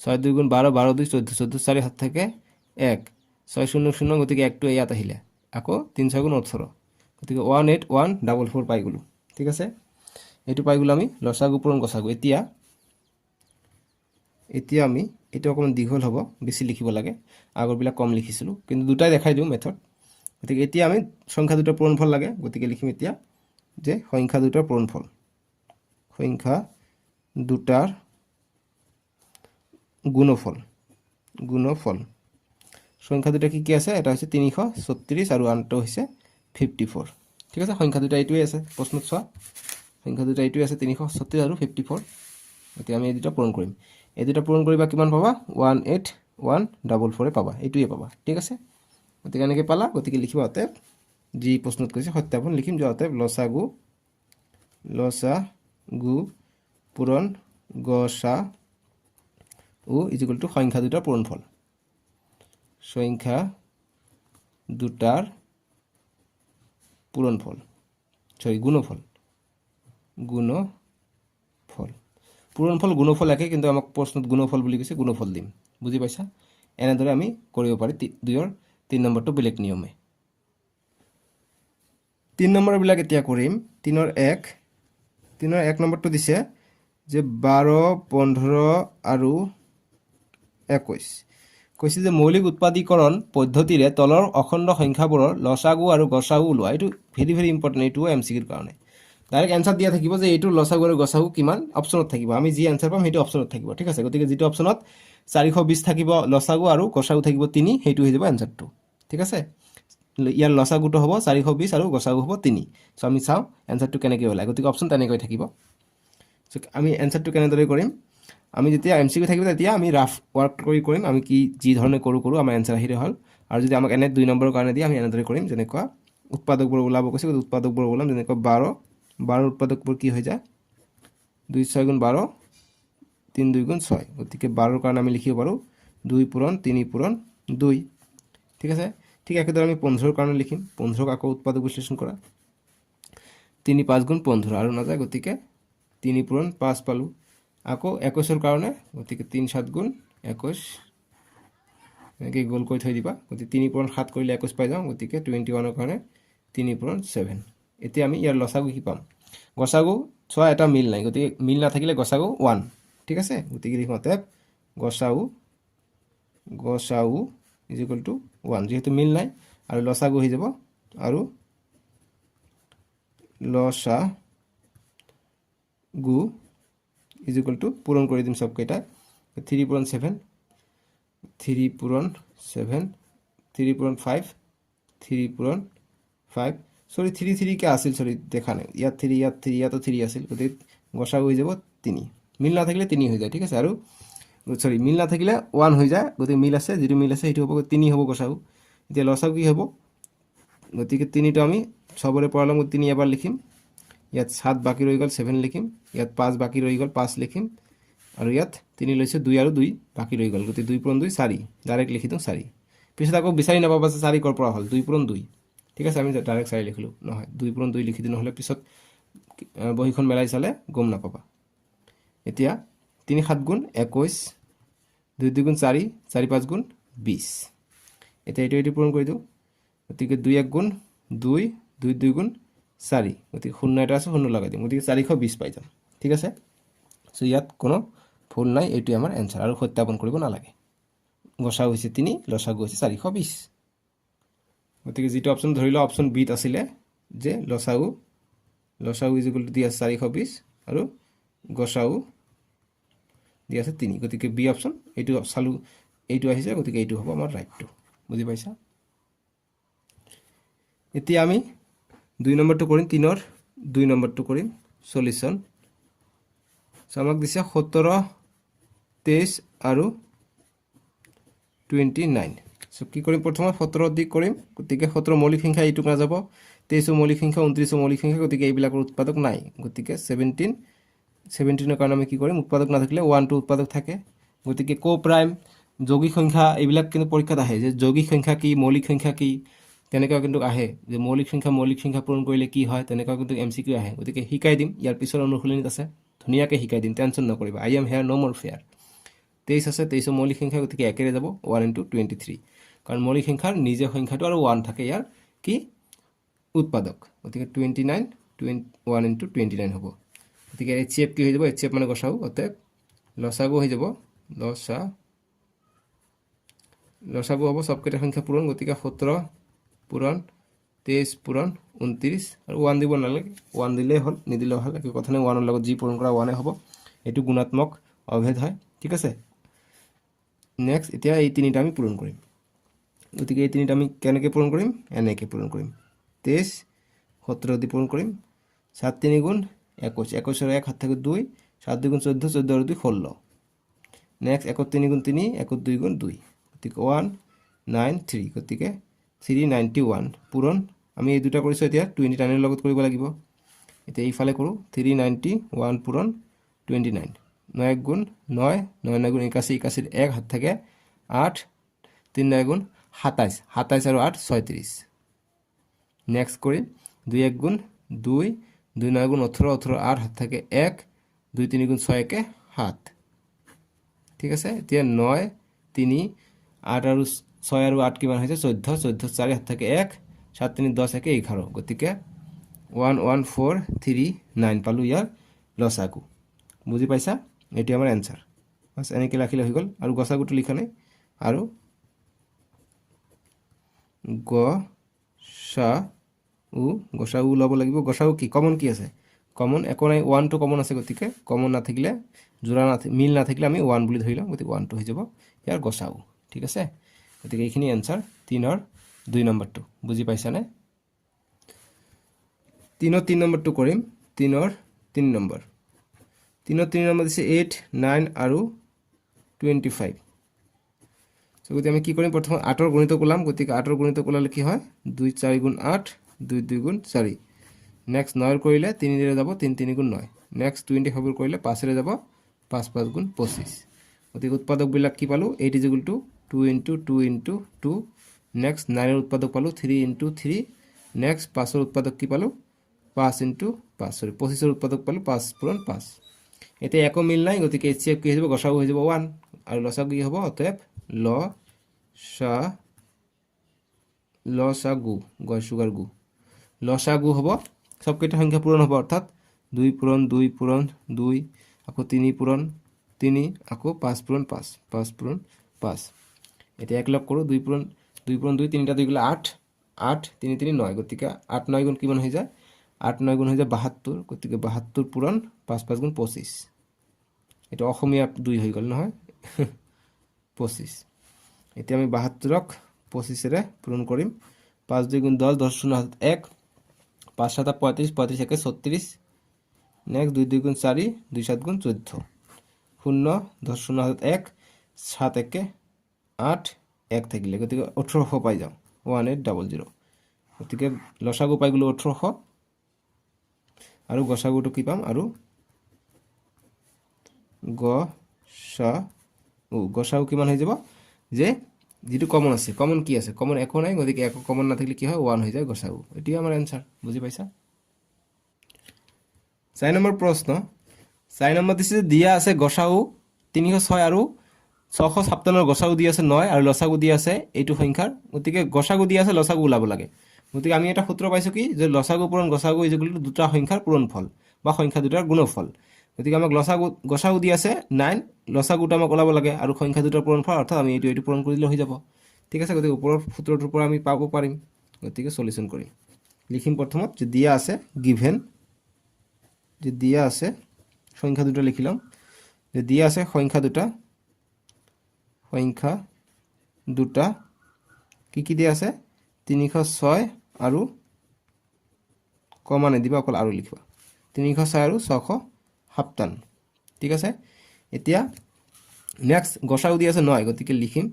6 2 গুণ 12 12 2 14 14 4 হাত থেকে 1 6 0 0 গতিকে একটো ইয়াত আহিলে আকৌ 3 6 গুণ 18 গতিকে 18144 পাই গলো ঠিক আছে এটো পাই গলো আমি লসাগু পূৰণ গসাগু এতিয়া আমি এটা অকমান দীঘল হ'ব বেছি লিখিব লাগে আগৰ বিলাক কম লিখিছিলো কিন্তু দুটাই দেখাই দিও মেথড গতিকে এতিয়া আমি সংখ্যা দুটাৰ পূৰণফল লাগে গতিকে লিখিম এতিয়া যে সংখ্যা দুটাৰ পূৰণফল সংখ্যা দুটাৰ গুণফল সংখ্যা দুটা কি আছে এটা হৈছে 336 আৰু আনটো হৈছে 54 ঠিক আছে সংখ্যা দুটা এইটোৱে আছে প্ৰশ্নত চোৱা সংখ্যা দুটা এইটোৱে আছে 336 আৰু 54 এতিয়া আমি এই দুটা পূৰণ কৰিম এই দুটা পূৰণ কৰিবা কিমান পাবা 18144 পাবা এইটোৱে পাবা ঠিক আছে গতিকে এনেকৈ পালা গতিকে লিখিবা অতএব যি প্ৰশ্নত কৈছে সত্যাপন লিখিম যে অতএব লসাগু পূৰণ গসাউ ইকুৱেল টু সংখ্যা দুটাৰ পূৰণফল সংখ্যা দুটাৰ গুণফল পূৰণফল গুণফল একে কিন্তু আমাক প্ৰশ্নত গুণফল বুলি কৈছে গুণফল দিম বুজি পাইছা এনেদৰে আমি কৰিব পাৰি 2ৰ 3 নম্বৰটো বেলেগ নিয়মে 3 নম্বৰবিলাক এতিয়া কৰিম 3ৰ 1 নম্বৰটো দিছে যে 12 15 আৰু 21 কৈছে যে মৌলিক উৎপাদীকৰণ পদ্ধতিৰে তলৰ অখণ্ড সংখ্যাবোৰৰ লসাগু আৰু গসাউ ওলোৱা এইটো ভেৰি ভেৰি ইম্পৰ্টেণ্ট এইটোও এমচিকিউৰ কাৰণে ডাইৰেক্ট এনসাৰ দিয়া থাকিব যে এইটো লসাগু আৰু গসাউ কিমান অপশ্যনত থাকিব আমি যি এনসাৰ পাম সেইটো অপশ্যনত থাকিব ঠিক আছে গতিকে যিটো অপশ্যনত 420 থাকিব লসাগু আৰু গসাউ থাকিব 3 সেইটো হৈ যাব এনসাৰটো ঠিক আছে ইয়াৰ লসাগুটো হ'ব 420 আৰু গসাউ হ'ব 3 সো আমি চাও এনসাৰটো কেনেকৈ ওলাই গতিকে অপশ্যন তেনেকৈ থাকিব সো আমি এনসাৰটো কেনেদৰে কৰিম আমি যেতিয়া এমচিকিউ থাকিব তেতিয়া আমি ৰাফ ওয়াৰ্ক কৰিম আমি কি যি ধৰণে কৰো আমাৰ এনসাৰ আহিলে হল আৰু যদি আমাক এনে 2 নম্বৰৰ কাৰণে দিয়ে আমি এনেদৰে কৰিম যেনেকুৱা উৎপাদকবোৰ ওলাব কৈছে উৎপাদকবোৰ ওলাম যেনেকুৱা 12 উৎপাদকবোৰ কি হৈ যায় 2 6 গুণ 12 3 2 গুণ 6 গতিকে 12 ৰ কাৰণে আমি লিখিব পাৰো 2 পূৰণ 3 পূৰণ 2 ঠিক আছে ঠিক একেদৰে আমি 15 ৰ কাৰণে লিখিম 15 ক আকৌ উৎপাদক বিশ্লেষণ কৰা 3 5 গুণ 15 আৰু নাযায় গতিকে 3 পূৰণ 5 পালো আকৌ 21 ৰ কাৰণে গতিকে 3 7 গুণ 21 এনেকৈ গোল কৰি থৈ দিবা গতিকে 3 পূৰণ 7 কৰিলে 21 পাই যাওঁ গতিকে 21 ৰ কাৰণে 3 পূৰণ 7 এতিয়া আমি ইয়াৰ লসাগু কি পাম গসাগু চোৱা এটা মিল নাই গতিকে মিল নাথাকিলে গসাগু 1 ঠিক আছে গতিকে লিখো অতএব গসাউ ইকুৱেল টু 1 যেহেতু মিল নাই আৰু লসাগু হৈ যাব আৰু লসাগু ইকুৱেল টু পূৰণ কৰি দিম সব কেইটা 3 পূৰণ 7 3 পূৰণ 7 3 পূৰণ 5 3 পূৰণ 5 সৰি 3 কে আছিল সৰি দেখা নাই ইয়াত 3 ইয়াতো 3 আছিল গতিকে গসাগু হৈ যাব 3 মিল না থাকিলে 3 হৈ যায় ঠিক আছে আৰু সৰি মিল না থাকিলে 1 হৈ যায় গতিকে মিল আছে যেটো মিল আছে সেইটো হ'ব 3 হ'ব গসাগু এতিয়া লসাগু কি হ'ব গতিকে 3 টো আমি সবৰে পড়ালাম 3 এবাৰ লিখিম ইয়াত 7 বাকি ৰৈ গল 7 লিখিম ইয়াত 5 বাকি ৰৈ গল 5 লিখিম আৰু ইয়াত 3 লৈছে 2 আৰু 2 বাকি ৰৈ গল গতি 2 পূৰণ 2 4 ডাইৰেক্ট লিখি দিওঁ 4 পিছত আকৌ বিচাৰি নাপাবা 4 কৰ পৰা হল 2 পূৰণ 2 ঠিক আছে আমি ডাইৰেক্ট 4 লিখিলো নহয় 2 পূৰণ 2 লিখি দিন নহলে পিছত বহিখন মেলাই চালে গম নাপাবা এতিয়া 3 7 গুণ 21 2 2 গুণ 4 4 5 গুণ 20 এতিয়া এটো পূৰণ কৰি দিওঁ গতিকে 2 1 গুণ 2 2 2 গুণ 4 গতিকে 0 এটা আছে 0 লগাই দিম গতিকে 420 পাই যাম ঠিক আছে সো ইয়াত কোনো ভুল নাই এইটো আমাৰ এনসাৰ আৰু সত্যাপন কৰিব নালাগে গসাউ হৈছে 3 লসাগু হৈছে 420 গতিকে যেটো অপচন ধৰিলো অপচন বি আছিল যে লসাগু ইকুৱেল টু দিয়া 420 আৰু গসাউ দিয়া আছে 3 গতিকে বি অপচন এইটো চালু এইটো আহিছে গতিকে এইটো হ'ব আমাৰ ৰাইটটো বুজি পাইছা এতিয়া আমি 2 নম্বৰটো কৰিম 3ৰ 2 নম্বৰটো কৰিম সলিউশন আমাক দিছে 17 23 আৰু 29 সো কি কৰিম প্ৰথমে 17 দি কৰিম গতিকে 17 মৌলিক সংখ্যা এইটো না যাব 23 মৌলিক সংখ্যা 29 মৌলিক সংখ্যা গতিকে এইবিলাকৰ উৎপাদক নাই গতিকে 17 ৰ কাৰণে আমি কি কৰিম উৎপাদক না থাকিলে 1 2 উৎপাদক থাকে গতিকে কো প্ৰাইম যৌগিক সংখ্যা এইবিলাক কিন্তু পৰীক্ষাত আহে যে যৌগিক সংখ্যা কি মৌলিক সংখ্যা কি তেনেকুৱা কিন্তু আহে যে মৌলিক সংখ্যা পূৰণ কৰিলে কি হয় তেনেকুৱা কিন্তু এমসিকিউ আহে গতিকে শিকাই দিম ইয়াৰ পিছৰ অনুশীলনীত আছে ধুনিয়াকৈ শিকাই দিম টেনচন নকৰিবা আই এম হেয়াৰ নো মোৰ ফেয়াৰ 23 আছে 23 মৌলিক সংখ্যা গতিকে একেৰে যাব 1 * 23 কাৰণ মৌলিক সংখ্যাৰ নিজে সংখ্যাটো আৰু 1 থাকে ইয়াৰ কি উৎপাদক গতিকে 29 1 * 29 হ'ব গতিকে এইচএফ কি হৈ যাব এইচএফ মানে গসাউ অতএব লসাগু হৈ যাব লসাগু হ'ব সবকেইটা সংখ্যা পূৰণ গতিকে 17 পূৰণ 23 পূৰণ 29 আৰু 1 দিব নালাগে 1 দিলেই হ'ল নিদিলেও হ'ল একো কথা নাই 1 ৰ লগত যি পূৰণ কৰা 1 হ'ব এইটো গুণাত্মক অভেদ হয় ঠিক আছে নেক্সট এতিয়া এই তিনিটা আমি পূৰণ কৰিম গতিকে এই তিনিটা আমি কেনেকৈ পূৰণ কৰিম এনেকৈ পূৰণ কৰিম 23 17 দি পূৰণ কৰিম 7 3 গুণ 21 21 ৰ 1 হাত থাকে 2 7 2 গুণ 14 14 আৰু 2 16 নেক্সট 1 3 গুণ 3 1 2 গুণ 2 গতিকে 193 গতিকে 391 পূৰণ আমি এই দুটা কৰিছোঁ এতিয়া 29 ৰ লগত কৰিব লাগিব এতিয়া এইফালে কৰোঁ 391 পূৰণ 29 9 গুণ 9 9 গুণ 81 81 1 হাত থাকে 8 3 গুণ 27 27 আৰু 8 36 নেক্সট কৰিম 2 1 গুণ 2 2 9 গুণ 18 18 8 হাত থাকে 1 2 3 গুণ 6 1 7 ঠিক আছে এতিয়া 9 3 8 আৰু 6 আৰু 8 কিমান হৈছে 14 14 4 হাত থাকে 1 7 3 10 1 11 গতিকে 11439 পালোঁ ইয়াৰ লসাগু বুজি পাইছা এটি আমাৰ এনসাৰ বাস এনেকৈ লিখিলে হৈ গ'ল আৰু গসাগুটো লিখা নাই আৰু গসাগু ল'ব লাগিব গসাগু কি কমন কি আছে কমন একো নাই 1 টো কমন আছে গতিকে কমন নাথাকিলে জোড়া মিল নাথাকিলে আমি 1 বুলি ধৰি লওঁ গতিকে 1 টো হৈ যাব ইয়াৰ গসাগু ঠিক আছে গতিকে এইখিনি এনসাৰ 3 ৰ 2 নম্বৰটো বুজি পাইছানে 3 ৰ 3 নম্বৰটো কৰিম 3 ৰ 3 নম্বৰ 3 ৰ 3 নম্বৰ দিছে 8 9 আৰু 25 গতিকে আমি কি কৰিম প্ৰথম 8 ৰ গণিত ওলাম গতিকে 8 ৰ গণিত ওলালে কি হয় 2 4 গুণ 8 2 2 গুণ 4 নেক্সট 9 কৰিলে 3 ৰে যাব 3 3 গুণ 9 নেক্সট 25 কৰিলে 5 ৰে যাব 5 5 গুণ 25 গতিকে উৎপাদকবিলাক কি পালো 8 = 2 * 2 * 2 নেক্সট 9 ৰ উৎপাদক পালো 3 * 3 নেক্সট 5 ৰ উৎপাদক কি পালো 5 * 5 সৰি 25 ৰ উৎপাদক পালো 5 পূৰণ 5 এতিয়া একো মিল নাই গতিকে HCF কি হৈ যাব গসাগু হৈ যাব 1 আৰু লসাগু কি হ'ব অতএব লসাগু হ'ব সবকেইটা সংখ্যা পূৰণ হ'ব অৰ্থাৎ 2 পূৰণ 2 পূৰণ 2 আকৌ 3 পূৰণ 3 আকৌ 5 পূৰণ 5 5 পূৰণ 5 এতিয়া এক লগ কৰোঁ 2 পূৰণ 2 তিনিটা 2 গ'লে 8 8 3 3 9 গতিকে 8 9 গুণ কিমান হৈ যায় 8 9 গুণ হৈ যায় 72 গতিকে 72 পূৰণ 5 5 গুণ 25 এটা অসমীয়া 2 হৈ গ'ল নহয় 25 এতিয়া আমি 72ক 25 ৰে পূৰণ কৰিম 5 2 গুণ 10 10 শূন্য 1 5 7 35 35 1 36 নেক্সট 2 2 গুণ 4 2 7 গুণ 14 শূন্য 10 শূন্য 1 7 1 8 1 থাকিলে গতিকে 1800 পাই যাওঁ 1800 গতিকে লসাগু পাই গ'লো 1800 আৰু গসাগুটো কি পাম আৰু গসাগু কিমান হৈ যাব যে যেটো কমন আছে কমন কি আছে কমন একো নাই গতিকে একো কমন নাথাকিলে কি হয় 1 হৈ যায় গসাগু এটি আমাৰ आंसर বুজি পাইছা 4 নম্বৰ প্ৰশ্ন 4 নম্বৰ দিছে দিয়া আছে গসাগু 306 আৰু 657 ৰ গসাগু দি আছে 9 আৰু লসাগু দি আছে এইটো সংখ্যাৰ গতিকে গসাগু দি আছে লসাগু ওলাব লাগে গতিকে আমি এটা সূত্ৰ পাইছো কি যে লসাগু পূৰণ গসাগু = দুটা সংখ্যাৰ পূৰণফল বা সংখ্যা দুটাৰ গুণফল গতিকে আমাক গসাগু দি আছে 9 লসাগুটো আমাক ওলাব লাগে আৰু সংখ্যা দুটাৰ পূৰণফল অৰ্থাৎ আমি এইটো পূৰণ কৰিলে হৈ যাব ঠিক আছে গতিকে ওপৰৰ সূত্ৰটোৰ পৰা আমি পাব পাৰিম গতিকে সলিউশন কৰিম লিখিম প্ৰথমত যে দিয়া আছে গিভেন যে দিয়া আছে সংখ্যা দুটা লিখিলাম যে দিয়া আছে সংখ্যা দুটা কি দিয়া আছে 306 আৰু কমা নিদিবা অকল আৰু লিখিবা 306 আৰু 657 ঠিক আছে এতিয়া নেক্সট গসাগু দি আছে 9 গতিকে লিখিম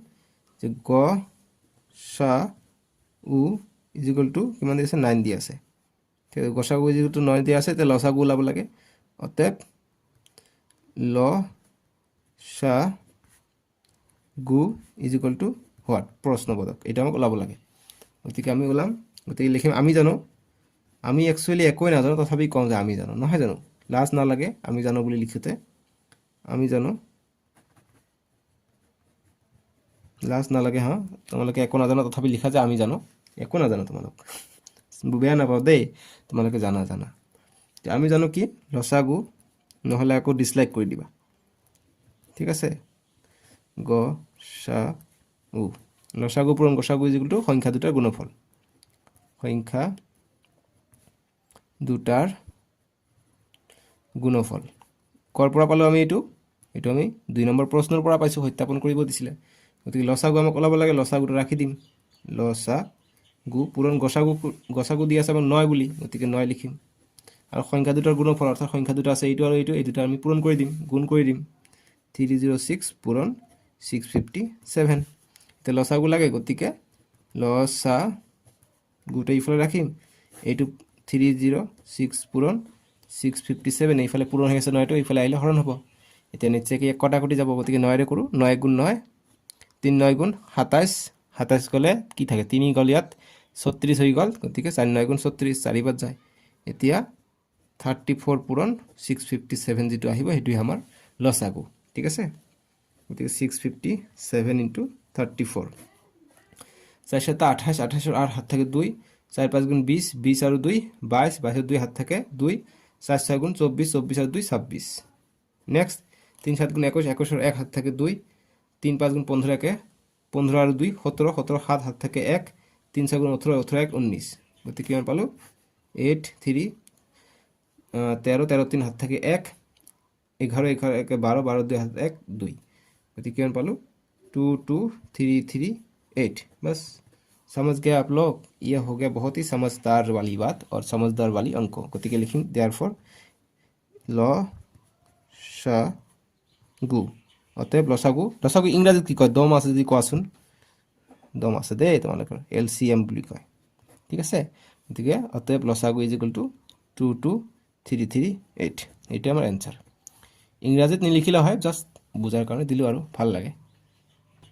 যে গসাগু = কিমান দি আছে 9 দি আছে ঠিক গসাগু = 9 দি আছে তে লসাগু ওলাব লাগে অতএব লসাগু = হোৱাট প্ৰশ্নবোধক এটা আমাক ওলাব লাগে গতিকে আমি ওলাম গতিকে লিখিম আমি জানো আমি একচুয়ালি একোই নাজানো তথাপি কম যে আমি জানো নহয় জানো লাজ না লাগে আমি জানো বুলি লিখোতে আমি জানো লাজ না লাগে হা তোমালোকে একো নাজানো তথাপি লিখা যে আমি জানো একো নাজানো তোমালোক বেয়া নাপাও দেই তোমালোকে জানা আমি জানো কি লসাগু নহলে আকৌ ডিসলাইক কৰি দিবা ঠিক আছে লসাগু পূৰণ গসাগু = সংখ্যা দুটাৰ গুণফল সংখ্যা দুটাৰ গুণফল কৰ পৰা পালোঁ আমি এইটো আমি 2 নম্বৰ প্ৰশ্নৰ পৰা পাইছোঁ সত্যাপন কৰিব দিছিলে গতিকে লসাগু আমাক ওলাব লাগে লসাগুটো ৰাখি দিম লসাগু পূৰণ গসাগু দি আছে আমাক 9 বুলি গতিকে 9 লিখিম আৰু সংখ্যা দুটাৰ গুণফল অৰ্থাৎ সংখ্যা দুটা আছে এইটো আৰু এইটো এই দুটা আমি পূৰণ কৰি দিম গুণ কৰি দিম 306 পূৰণ 657 এতিয়া লসাগু লাগে গতিকে লসাগুটো এইফালে ৰাখিম এইটো 306 পূৰণ 657 এইফালে পূৰণ হৈ আছে 9টো এইফালে আহিলে হৰণ হ'ব এতিয়া নিশ্চয়কৈ এক কটাকটি যাব গতিকে 9ৰে কৰোঁ 9 গুণ 9 3 9 গুণ 27 27 গ'লে কি থাকে 3 গ'ল ইয়াত 36 হৈ গ'ল গতিকে 4 9 গুণ 36 4 বাদ যায় এতিয়া 34 পূৰণ 657 যিটো আহিব সেইটোৱে আমাৰ লসাগু ঠিক আছে গতিকে 657 ইনটু 34 4 7 28 28 আর হাত থাকে 2 4 5 গুণ 20 20 আর 2 22 22 2 হাত থাকে 2 4 6 গুণ 24 24 আর 2 26 নেক্সট 3 7 গুণ 21 21 আর 1 হাত থাকে 2 3 5 গুণ 15 একে 15 আর 2 17 17 7 হাত থাকে 1 3 6 গুণ 18 18 1 19 গতিকে কিমান পালো 8 3 13 13 3 হাত থাকে 1 11 11 1 12 12 2 हाथ 1 2 गति कितना पालू 2 2 3 3 8 बस समझ गए आप लोग यह हो गया बहुत ही समझदार वाली बात और समझदार वाली अंक गति के लिखें देयरफॉर লসাগু অতএব লসাগু ইংৰাজীত কি কয় দম আছে যদি কোৱাচোন দম আছে দেই তোমালোকৰ এলসিএম বুলি কয় ঠিক আছে গতিকে অতএব লসাগু ইজ ইকুয়াল টু 22338 এটা আমাৰ এনসাৰ ইংৰাজীত নিলিখিলে হয় জাস্ট বুজাৰ কাৰণে দিলো আৰু ভাল লাগে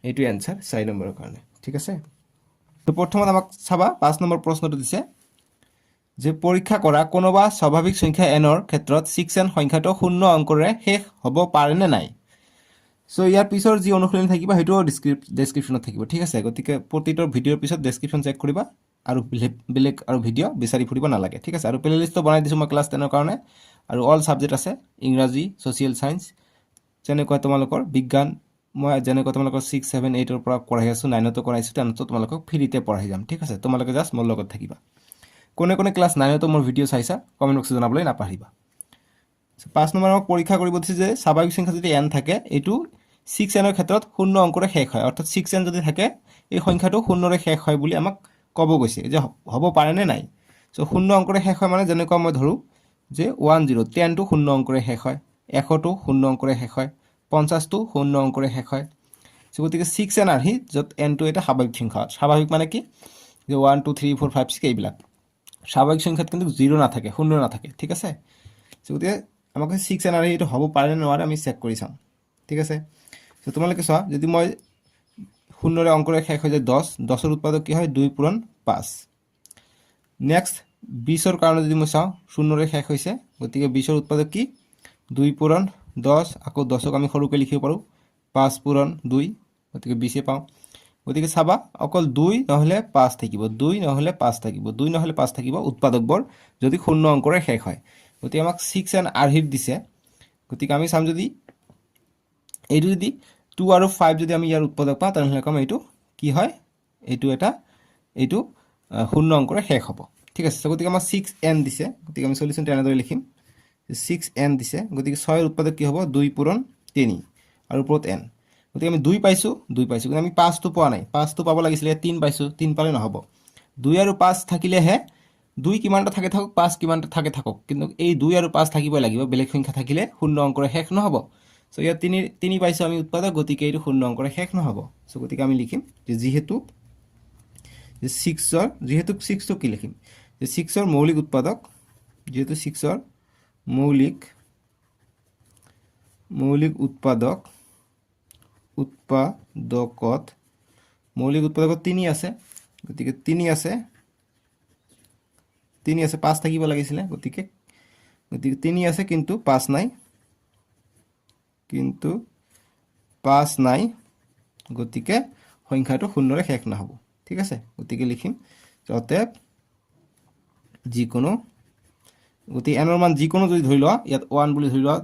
এইটো এনসাৰ 4 নম্বৰৰ কাৰণে ঠিক আছে তো প্ৰথমত আমাক চাবা 5 নম্বৰ প্ৰশ্নটো দিছে যে পৰীক্ষা কৰা কোনোবা স্বাভাৱিক সংখ্যা n ৰ ক্ষেত্ৰত 6n সংখ্যাটো শূন্য অংকৰে শেষ হ'ব পাৰে নে নাই সো ইয়াৰ পিছৰ যি অনুশীলনী থাকিব হেটো ডেসক্ৰিপচনত থাকিব ঠিক আছে গতিকে প্ৰতিটোৰ ভিডিওৰ পিছত ডেসক্ৰিপচন চেক কৰিবা আৰু বেলেগ আৰু ভিডিও বিচাৰি ফুৰিব নালাগে ঠিক আছে আৰু প্লেলিষ্টটো বনাই দিছো মই ক্লাছ 10 ৰ কাৰণে আৰু অল সাবজেক্ট আছে ইংৰাজী সোশিয়াল সায়েন্স যেনেকৈ তোমালোকৰ বিজ্ঞান মই যেনেকৈ তোমালোকৰ 6 7 8 ৰ পৰা পঢ়াই আছো 9 তো কৰাইছো 10 তো তোমালোকক ফ্ৰীতে পঢ়াই যাম ঠিক আছে তোমালোকে জাস্ট মোৰ লগত থাকিবা কোনে কোনে ক্লাছ 9 তো মোৰ ভিডিও চাইছা কমেন্ট বক্সত জনাবলৈ নাপাহৰিবা 5 নম্বৰ আমাক পৰীক্ষা কৰিব দিছে যে স্বাভাৱিক সংখ্যা যদি n থাকে এটো 6n ৰ ক্ষেত্ৰত শূন্য অংকৰে শেষ হয় অৰ্থাৎ 6n যদি থাকে এই সংখ্যাটো শূন্যৰে শেষ হয় বুলি আমাক ক'ব গৈছে যে হ'ব পাৰে নে নাই সো শূন্য অংকৰে শেষ হয় মানে যেনেকৈ মই ধৰো যে 10 10 টো শূন্য অংকৰে শেষ হয় 100 টো শূন্য অংকৰে শেষ হয় 50 টো শূন্য অংকৰে শেষ হয় সো গতিকে 6n আহি যত n টো এটা স্বাভাৱিক সংখ্যা স্বাভাৱিক মানে কি যে 1 2 3 4 5 6 এইবিলাক স্বাভাৱিক সংখ্যাত কিন্তু 0 না থাকে শূন্য না থাকে ঠিক আছে সো গতিকে আমাক 6n আহি এটা হ'ব পাৰে নে নোৱাৰে আমি চেক কৰি চাম ঠিক আছে সো তোমালোকে চোৱা যদি মই শূন্যৰে অংকৰে শেষ হৈ যায় 10 10 ৰ উৎপাদক কি হয় 2 পূৰণ 5 নেক্সট 20 ৰ কাৰণে যদি মই চাও শূন্যৰে শেষ হৈছে গতিকে 20 ৰ উৎপাদক কি 2 পূৰণ 10 আকৌ 10ক আমি সৰুকৈ লিখিব পাৰো 5 পূৰণ 2 গতিকে 20 পাও গতিকে চাবা অকল 2 নহলে 5 থাকিব 2 নহলে 5 থাকিব 2 নহলে 5 থাকিব উৎপাদকবোৰ যদি শূন্য অংকৰে শেষ হয় গতিকে আমাক 6n আৰহিত দিছে গতিকে আমি চাম যদি এইটো যদি 2 আৰু 5 যদি আমি ইয়াৰ উৎপাদক পাওঁ তেনেহলে কম এইটো কি হয় এইটো শূন্য অংকৰে শেষ হ'ব ঠিক আছে গতিকে আমাৰ 6n দিছে গতিকে আমি সলিউশন তেনেদৰে লিখিম 6n দিছে গতিকে 6 ৰ উৎপাদক কি হ'ব 2 পূৰণ 3 আৰু ওপৰত n গতিকে আমি 2 পাইছো কিন্তু আমি 5 টো পোৱা নাই 5 টো পাব লাগিছিল 3 পাইছো 3 পালে নহব 2 আৰু 5 থাকিলেহে 2 কিমানটা থাকে থাকক 5 কিমানটা থাকে থাকক কিন্তু এই 2 আৰু 5 থাকিবই লাগিব বেলেগ সংখ্যা থাকিলে শূন্য অংকৰে শেষ নহব সো ইয়াত 3 পাইছো আমি উৎপাদক গতিকে এইটো শূন্য অংকৰে শেষ নহব সো গতিকে আমি লিখিম যে যেহেতু 6 টো কি লিখিম যে 6 ৰ মৌলিক উৎপাদক যেহেতু 6 ৰ মৌলিক উৎপাদকত 3 আছে গতিকে 3 আছে 5 থাকিব লাগিছিল গতিকে 3 আছে কিন্তু 5 নাই গতিকে সংখ্যাটো শূন্যৰে শেষ নহব ঠিক আছে গতিকে লিখিম অতএব যিকোনো গতি n ৰ মান যিকোনো যদি ধৰি লোৱা ইয়াত 1 বুলি ধৰি লোৱা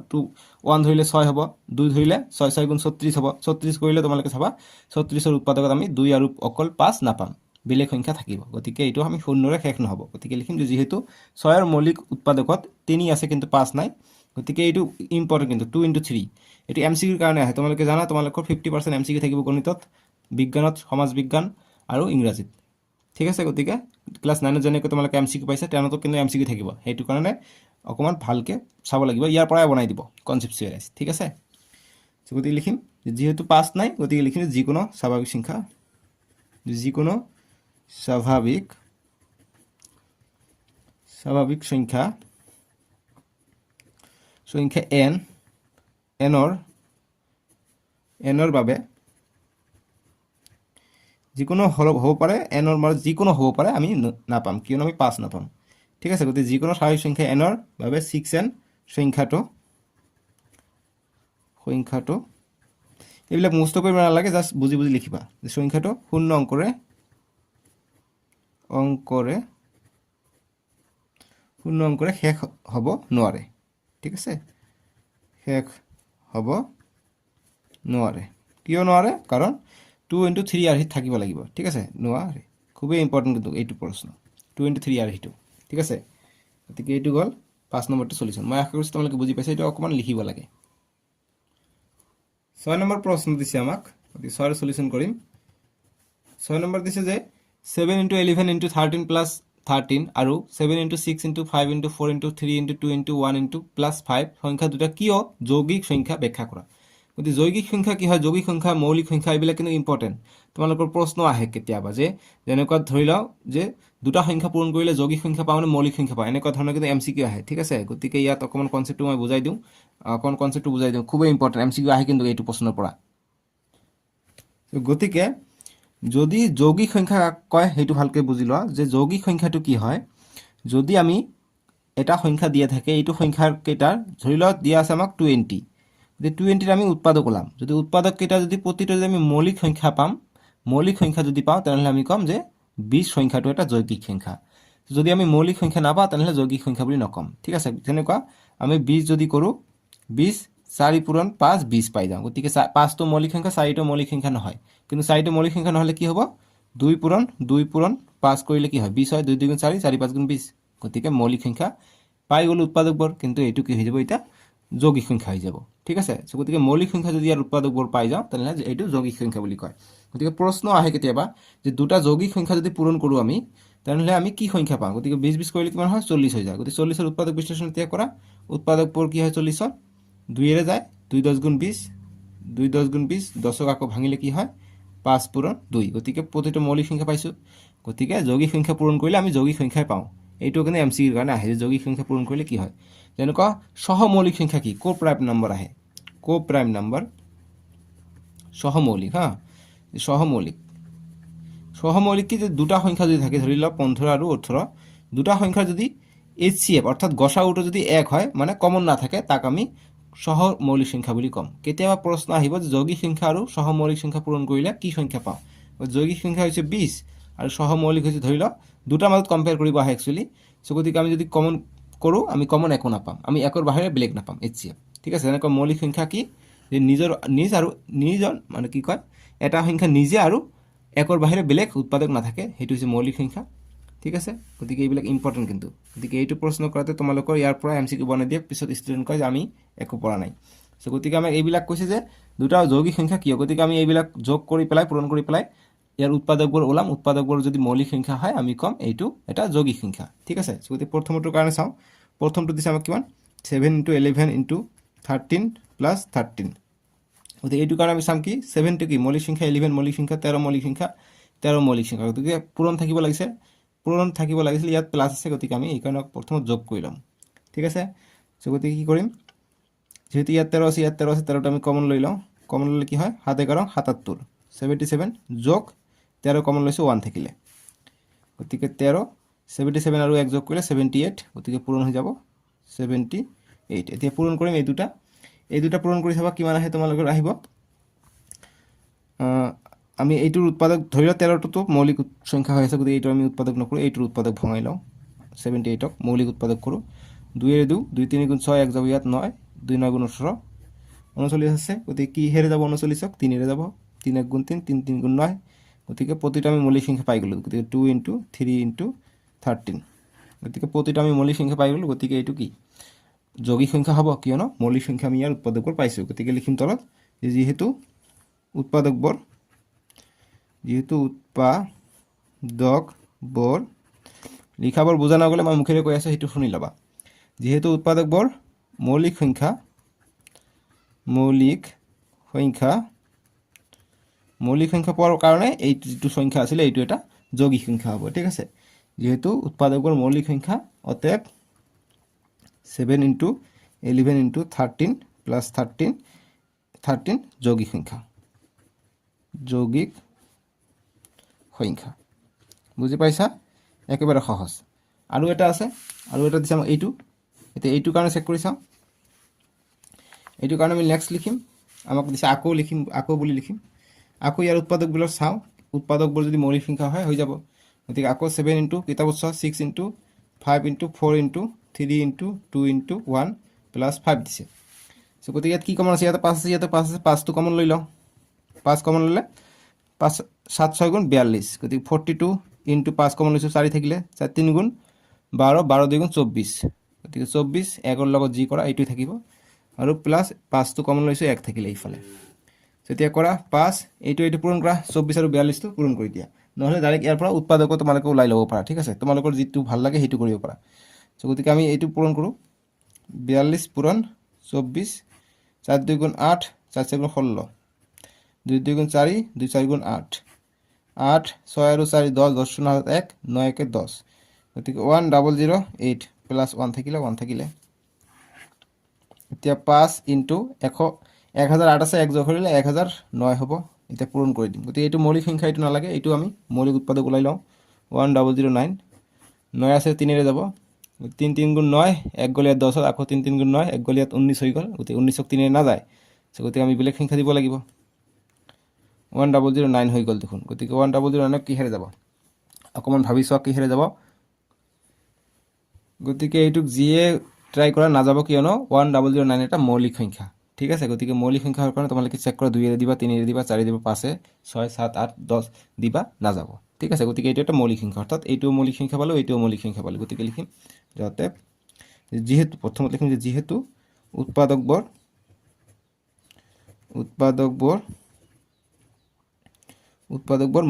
1 ধৰিলে 6 হ'ব 2 ধৰিলে 6 6 গুণ 36 হ'ব 36 কৰিলে তোমালোকে চাবা 36 ৰ উৎপাদকত আমি 2 আৰু অকল 5 নাপাম বেলেগ সংখ্যা থাকিব গতিকে এইটো আমি শূন্যৰে শেষ নহ'ব গতিকে লিখিম যে যিহেতু 6ৰ মৌলিক উৎপাদকত 3 আছে কিন্তু 5 নাই গতিকে এইটো ইম্পৰ্টেণ্ট কিন্তু 2 × 3 এইটো এমচিকিউৰ কাৰণে আহে তোমালোকে জানা তোমালোকৰ 50% এমচিকিউ থাকিব গণিতত বিজ্ঞানত সমাজ বিজ্ঞান আৰু ইংৰাজীত ঠিক আছে গতিকে ক্লাছ 9ত যেনেকৈ তোমালোকে এমচিকিউ পাইছা 10ত কিন্তু এমচিকিউ থাকিব সেইটো কাৰণে অকণমান ভালকৈ চাব লাগিব ইয়াৰ পৰাই বনাই দিব কনচেপ্টুৱেলাইজ ঠিক আছে গতিকে লিখিম যেহেতু 5 নাই গতিকে লিখিম যিকোনো স্বাভাৱিক সংখ্যা যিকোনো স্বাভাৱিক সংখ্যা এনৰ বাবে যিকোনো হ'ব পাৰে এনৰ মানে যিকোনো হ'ব পাৰে আমি নাপাম কিয়নো আমি 5 নাপাম ঠিক আছে গতিকে যিকোনো স্বাভাৱিক সংখ্যা এনৰ বাবে 6n সংখ্যাটো এইবিলাক মুখস্থ কৰিব নালাগে জাষ্ট বুজি বুজি লিখিবা যে সংখ্যাটো শূন্য অংকৰে শেষ হ'ব নোৱাৰে ঠিক আছে শেষ হ'ব নোৱাৰে কিয় নোৱাৰে কাৰণ 2 × 3 আৰ্হিত থাকিব লাগিব ঠিক আছে নোৱাৰে খুবেই ইম্পৰ্টেণ্ট কিন্তু এইটো প্ৰশ্ন 2 × 3 আৰ্হিটো ঠিক আছে গতিকে এইটো গ'ল 5 নম্বৰটো সলিউশ্যন মই আশা কৰিছোঁ তোমালোকে বুজি পাইছা এইটো অকণমান লিখিব লাগে 6 নম্বৰ প্ৰশ্ন দিছে আমাক গতিকে 6ৰ সলিউশ্যন কৰিম 6 নম্বৰ দিছে যে 7 × 11 × 13 + 13 আৰু 7 × 6 × 5 × 4 × 3 × 2 × 1 × +5 সংখ্যা দুটা কিয় যৌগিক সংখ্যা ব্যাখ্যা কৰা গতিকে যৌগিক সংখ্যা কি হয় যৌগিক সংখ্যা মৌলিক সংখ্যা এইবিলাক কিন্তু ইম্পৰ্টেণ্ট তোমালোকৰ প্ৰশ্ন আহে কেতিয়াবা যে যেনেকুৱা ধৰি লওঁ যে দুটা সংখ্যা পূৰণ কৰিলে যৌগিক সংখ্যা পাওঁ নে মৌলিক সংখ্যা পাওঁ এনেকুৱা ধৰণৰ কিন্তু এমচিকিউ আহে ঠিক আছে গতিকে ইয়াত অকণমান কনচেপ্টটো মই বুজাই দিওঁ খুবেই ইম্পৰ্টেণ্ট এমচিকিউ আহে কিন্তু এইটো প্ৰশ্নৰ পৰা গতিকে যদি যৌগিক সংখ্যা কয় সেইটো ভালকৈ বুজি লোৱা যে যৌগিক সংখ্যাটো কি হয় যদি আমি এটা সংখ্যা দিয়া থাকে এইটো সংখ্যাৰ কেইটাৰ ধৰি লওক দিয়া আছে আমাক 20 যদি 20ৰ আমি উৎপাদক ওলাম যদি উৎপাদক কেইটা যদি প্ৰতিটো যদি আমি মৌলিক সংখ্যা যদি পাওঁ তেনেহ'লে আমি ক'ম যে 20 সংখ্যাটো এটা যৌগিক সংখ্যা যদি আমি মৌলিক সংখ্যা নাপাওঁ তেনেহ'লে যৌগিক সংখ্যা বুলি নকম ঠিক আছে যেনেকুৱা আমি 20 যদি কৰোঁ 20 4 × 5 20 পাই যাওঁ গতিকে 5টো মৌলিক সংখ্যা 4টো মৌলিক সংখ্যা নহয় কিন্তু 4টো মৌলিক সংখ্যা নহ'লে কি হ'ব 2 × 5 কৰিলে কি হয় 20 হয় 2 × 2 = 4 4 × 5 = 20 গতিকে মৌলিক সংখ্যা পাই গ'ল উৎপাদকবোৰ কিন্তু এইটো কি হৈ যাব এতিয়া যৌগিক সংখ্যা হৈ যাব ঠিক আছে গতিকে মৌলিক সংখ্যা যদি ইয়াৰ উৎপাদকবোৰ পাই যাওঁ তেনেহ'লে এইটো যৌগিক সংখ্যা বুলি কয় গতিকে প্ৰশ্ন আহে কেতিয়াবা যে দুটা যৌগিক সংখ্যা যদি পূৰণ কৰোঁ আমি তেনেহ'লে আমি কি সংখ্যা পাওঁ গতিকে 20 20 কৰিলে কিমান হয় 40 হৈ যায় গতিকে 40ৰ উৎপাদক বিশ্লেষণ এতিয়া কৰা উৎপাদকবোৰ কি হয় 40ৰ 2ৰে যায় 2 10 × 20 2 10 × 20 10ক আকৌ ভাঙিলে কি হয় 5 × 2 গতিকে প্ৰতিটো মৌলিক সংখ্যা পাইছোঁ গতিকে যৌগিক সংখ্যা পূৰণ কৰিলে আমি যৌগিক সংখ্যাই পাওঁ এইটো কিন্তু এমচিকিউৰ কাৰণে আহে যে যৌগিক সংখ্যা পূৰণ কৰিলে কি হয় যেনেকুৱা সহমৌলিক সংখ্যা কি কোপ্ৰাইম নম্বৰ আহে কোপ্ৰাইম নম্বৰ সহমৌলিক সহমৌলিক কি যে দুটা সংখ্যা যদি থাকে ধৰি লওক 15 আৰু 18 দুটা সংখ্যা যদি HCF অৰ্থাৎ গসাউটো যদি 1 হয় মানে কমন নাথাকে তাক আমি সহমৌলিক সংখ্যা বুলি ক'ম কেতিয়াবা প্ৰশ্ন আহিব যে যৌগিক সংখ্যা আৰু সহমৌলিক সংখ্যা পূৰণ কৰিলে কি সংখ্যা পাওঁ যৌগিক সংখ্যা হৈছে 20 আৰু সহমৌলিক হৈছে ধৰি লওক দুটাৰ মাজত কম্পেয়াৰ কৰিব আহে একচুৱেলি গতিকে আমি যদি কমন কৰোঁ আমি কমন একো নাপাম আমি একৰ বাহিৰে বেলেগ নাপাম HCF ঠিক আছে এনেকুৱা মৌলিক সংখ্যা কি যে নিজৰ মানে কি কয় এটা সংখ্যা নিজে আৰু একৰ বাহিৰে বেলেগ উৎপাদক নাথাকে সেইটো হৈছে মৌলিক সংখ্যা ঠিক আছে গতিকে এইবিলাক ইম্পৰ্টেণ্ট কিন্তু গতিকে এইটো প্ৰশ্ন কৰাতে তোমালোকৰ ইয়াৰ পৰা এমচিকিউ বনাই দিয়ে পিছত ষ্টুডেণ্ট কয় যে আমি একো পৰা নাই গতিকে আমাক এইবিলাক কৈছে যে দুটা যৌগিক সংখ্যা কিয় গতিকে আমি এইবিলাক যোগ কৰি পেলাই পূৰণ কৰি পেলাই ইয়াৰ উৎপাদকবোৰ ওলাম উৎপাদকবোৰ যদি মৌলিক সংখ্যা হয় আমি ক'ম এইটো এটা যৌগিক সংখ্যা ঠিক আছে গতিকে প্ৰথমটোৰ কাৰণে চাওঁ প্ৰথমটো দিছে আমাক কিমান 7 × 11 × 13 + 13 গতিকে এইটো কাৰণে আমি চাম কি 7টো কি মৌলিক সংখ্যা 11 মৌলিক সংখ্যা 13 মৌলিক সংখ্যা 13 মৌলিক সংখ্যা গতিকে পূৰণ থাকিব লাগিছিল ইয়াত প্লাছ আছে গতিকে আমি এইকাৰণে প্ৰথমত যোগ কৰি ল'ম ঠিক আছে গতিকে কি কৰিম যেহেতু ইয়াত 13 আছে 13টো আমি কমন লৈ লওঁ কমন ল'লে কি হয় 7 × 11 77 77 যোগ 13 কমন লৈছোঁ 1 থাকিলে গতিকে 13 77 আৰু 1 যোগ কৰিলে 78 গতিকে পূৰণ হৈ যাব 78 এতিয়া পূৰণ কৰিম এই দুটা পূৰণ কৰি চাবা কিমান আহে তোমালোকৰ আহিব আমি এইটোৰ উৎপাদক ধৰি লওক 13টো মৌলিক সংখ্যা হৈ আছে গতিকে এইটো আমি উৎপাদক নকৰোঁ এইটোৰ উৎপাদক ভঙাই লওঁ 78ক মৌলিক উৎপাদক কৰোঁ 2 ৰে 2 2 3 × 6 1 যাব ইয়াত 9 2 9 × 18 39 আছে গতিকে কি হেৰে যাব 39ক 3 ৰে যাব 3 1 × 3 3 3 × 9 গতিকে প্ৰতিটো আমি মৌলিক সংখ্যা পাই গ'লোঁ গতিকে 2 × 3 × 13 গতিকে প্ৰতিটো আমি মৌলিক সংখ্যা পাই গ'লোঁ গতিকে এইটো কি যৌগিক সংখ্যা হ'ব কিয়নো মৌলিক সংখ্যা আমি ইয়াৰ উৎপাদকবোৰ পাইছোঁ গতিকে লিখিম তলত যে যিহেতু উৎপাদকবোৰ লিখাবোৰ বুজা নগ'লে মই মুখেৰে কৈ আছোঁ সেইটো শুনি ল'বা যিহেতু উৎপাদকবোৰ মৌলিক সংখ্যা পোৱাৰ কাৰণে এই যিটো সংখ্যা আছিলে এইটো এটা যৌগিক সংখ্যা হ'ব ঠিক আছে যেহেতু উৎপাদকবোৰ মৌলিক সংখ্যা অতএব 7 × 11 × 13 + 13 যৌগিক সংখ্যা বুজি পাইছা একেবাৰে সহজ আৰু এটা আছে আৰু এটা দিছে আমাক এইটো এতিয়া এইটো কাৰণে চেক কৰি চাওঁ এইটো কাৰণে আমি নেক্সট লিখিম আমাক দিছে আকৌ বুলি লিখিম আকৌ ইয়াৰ উৎপাদকবোৰ চাওঁ উৎপাদকবোৰ যদি মৌলিক সংখ্যা হয় হৈ যাব গতিকে আকৌ 7 × কিতাপত চোৱা 6 × 5 × 4 × 3 × 2 × 1 + 5 দিছে চ' গতিকে ইয়াত কি কমন আছে ইয়াতে 5 আছে ইয়াতে 5 আছে 5টো কমন লৈ লওঁ 5 কমন ল'লে 5 7 6 × 42 গতিকে 42 × 5 কমন লৈছোঁ 4 থাকিলে 4 3 × 12 12 2 × 24 গতিকে 24 1ৰ লগত যি কৰা এইটোৱে থাকিব আৰু প্লাছ 5টো কমন লৈছোঁ 1 থাকিলে এইফালে তেতিয়া কৰা 5 এইটো পূৰণ কৰা 24 আৰু 42টো পূৰণ কৰি দিয়া নহ'লে ডাইৰেক্ট ইয়াৰ পৰা উৎপাদকো তোমালোকে ওলাই ল'ব পাৰা ঠিক আছে তোমালোকৰ যিটো ভাল লাগে সেইটো কৰিব পাৰা চ' গতিকে আমি এইটো পূৰণ কৰোঁ 42 পূৰণ 24 4 2 × 8 4 4 × 16 2 2 × 4 2 4 × 8 8 6 আৰু 4 10 10 শূন্য 1 9 1 10 গতিকে 1008 প্লাছ 1 থাকিলে 1 থাকিলে এতিয়া 5 × 1008 আছে 1 যোগ কৰিলে 1009 হ'ব এতিয়া পূৰণ কৰি দিম গতিকে এইটো মৌলিক সংখ্যা এইটো নালাগে এইটো আমি মৌলিক উৎপাদক ওলাই লওঁ 1009 9 আছে 3ৰে যাব 3 3 × 9 1 গ'লে 10 আকৌ 3 3 × 9 1 গ'লে 19 হৈ গ'ল গতিকে 19ক 3ৰে নাযায় গতিকে আমি বেলেগ সংখ্যা দিব লাগিব 1009 হৈ গ'ল দেখোন গতিকে 1009 কিহেৰে যাব অকণমান ভাবি চোৱা কিহেৰে যাব গতিকে এইটোক যিয়ে ট্ৰাই কৰা নাযাব কিয়নো 1009 এটা মৌলিক সংখ্যা ঠিক আছে গতিকে মৌলিক সংখ্যা হোৱাৰ কাৰণে তোমালোকে চেক কৰা 2ৰে দিবা 3ৰে দিবা 4ৰে দিবা 5 6 7 8 10 দিবা নাযাব ঠিক আছে গতিকে এইটো এটা মৌলিক সংখ্যা অৰ্থাৎ এইটো মৌলিক সংখ্যা পালো এইটো মৌলিক সংখ্যা পালো গতিকে লিখিম যাতে যেহেতু প্ৰথমতে লিখিম যে যেহেতু উৎপাদকবোৰ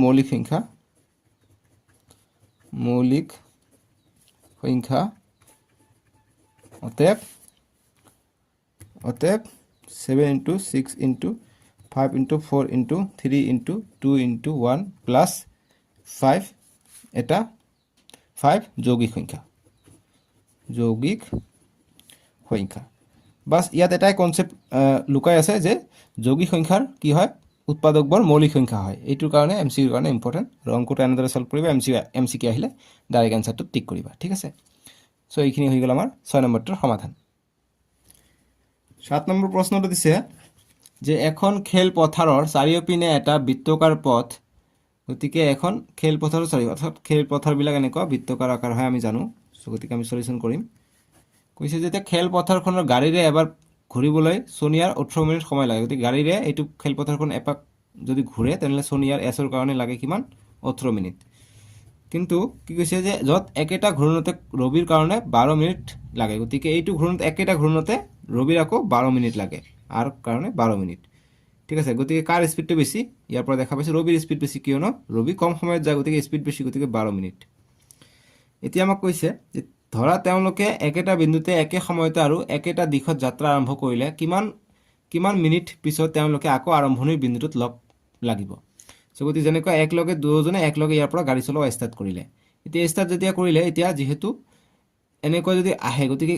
মৌলিক সংখ্যা অতএব 7 × 6 × 5 × 4 × 3 × 2 × 1 + 5 এটা 5 যৌগিক সংখ্যা বাছ ইয়াত এটাই কনচেপ্ট লুকাই আছে যে যৌগিক সংখ্যাৰ কি হয় উৎপাদকবোৰ মৌলিক সংখ্যা হয় এইটোৰ কাৰণে এমচিকিউৰ কাৰণে ইম্পৰ্টেণ্ট আৰু অংকটো এনেদৰে সলভ কৰিবা এমচিকিউ আহিলে ডাইৰেক্ট এনচাৰটো টিক কৰিবা ঠিক আছে চ' এইখিনি হৈ গ'ল আমাৰ 6 নম্বৰটোৰ সমাধান 7 নম্বৰ প্ৰশ্নটো দিছে যে এখন খেলপথাৰৰ চাৰিওপিনে এটা বৃত্তাকাৰ পথ গতিকে এখন খেলপথাৰৰ চাৰিও অৰ্থাৎ খেলপথাৰবিলাক এনেকুৱা বৃত্তাকাৰ আকাৰ হয় আমি জানো চ' গতিকে আমি সলিউশ্যন কৰিম কৈছে যে খেলপথাৰখনৰ গাড়ীৰে এবাৰ ঘূৰিবলৈ সোনিয়াৰ 18 মিনিট সময় লাগে গতিকে গাড়ীৰে এইটো খেলপথাৰখন এপাক যদি ঘূৰে তেনেহ'লে সোনিয়াৰ এছৰ কাৰণে লাগে কিমান 18 মিনিট কিন্তু কি কৈছে যে য'ত একেটা ঘূৰণতে ৰবিৰ কাৰণে 12 মিনিট লাগে গতিকে এইটো ঘূৰণত একেটা ঘূৰণতে ৰবিৰ আকৌ 12 মিনিট লাগে আৰু কাৰণে 12 মিনিট ঠিক আছে গতিকে কাৰ স্পীডটো বেছি ইয়াৰ পৰা দেখা পাইছে ৰবিৰ স্পীড বেছি কিয়নো ৰবি কম সময়ত যায় গতিকে স্পীড বেছি গতিকে 12 মিনিট এতিয়া আমাক কৈছে যে ধৰা তেওঁলোকে একেটা বিন্দুতে একে সময়তে আৰু একেটা দিশত যাত্ৰা আৰম্ভ কৰিলে কিমান মিনিট পিছত তেওঁলোকে আকৌ আৰম্ভণিৰ বিন্দুটোত লগ লাগিব চ' গতিকে যেনেকৈ একলগে দুজনে একলগে ইয়াৰ পৰা গাড়ী চলোৱা ষ্টাৰ্ট কৰিলে এতিয়া ষ্টাৰ্ট যেতিয়া কৰিলে এতিয়া যিহেতু এনেকৈ যদি আহে গতিকে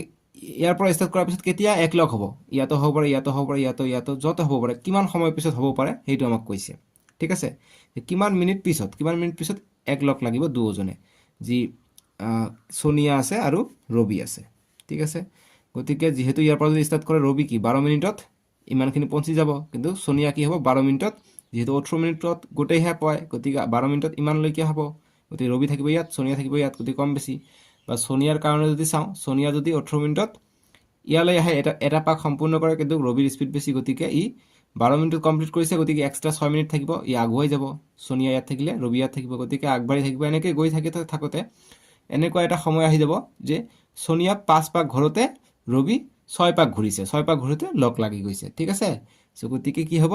ইয়াৰ পৰা ষ্টাৰ্ট কৰাৰ পিছত কেতিয়া একলগ হ'ব ইয়াতো হ'ব পাৰে ইয়াতো হ'ব পাৰে ইয়াতো য'ত হ'ব পাৰে কিমান সময় পিছত হ'ব পাৰে সেইটো আমাক কৈছে ঠিক আছে কিমান মিনিট পিছত একলগ লাগিব দুজনে যি সোনিয়া আছে আৰু ৰবি আছে ঠিক আছে গতিকে যেহেতু ইয়াৰ পৰা যদি ষ্টাৰ্ট কৰে ৰবি কি 12 মিনিটত ইমানখিনি পৌঁছি যাব কিন্তু সোনিয়া কি হ'ব 12 মিনিটত যেহেতু 18 মিনিটত গোটেইহে পায় গতিকে 12 মিনিটত ইমানলৈকে হ'ব গতিকে ৰবি থাকিব ইয়াত সোনিয়া থাকিব ইয়াত গতিকে কম বেছি বা সোনিয়াৰ কাৰণে যদি চাওঁ সোনিয়া যদি 18 মিনিটত ইয়ালৈ আহে এটা পাক সম্পূৰ্ণ কৰে কিন্তু ৰবিৰ স্পীড বেছি গতিকে ই মিনিটত কমপ্লিট কৰিছে, গতিকে এক্সট্ৰা 6 মিনিট থাকিব, ই আগুৱাই যাব। সোনিয়া ইয়াত থাকিলে ৰবি ইয়াত থাকিব, গতিকে আগবাঢ়ি থাকিব। এনেকৈ গৈ থাকোঁতে এনেকুৱা এটা সময় আহি যাব যে সোনিয়া 5 পাক ঘৰতে, ৰবি 6 পাক ঘূৰিছে, 6 পাক ঘূৰোতে লগ লাগি গৈছে। ঠিক আছে, গতিকে কি হ'ব,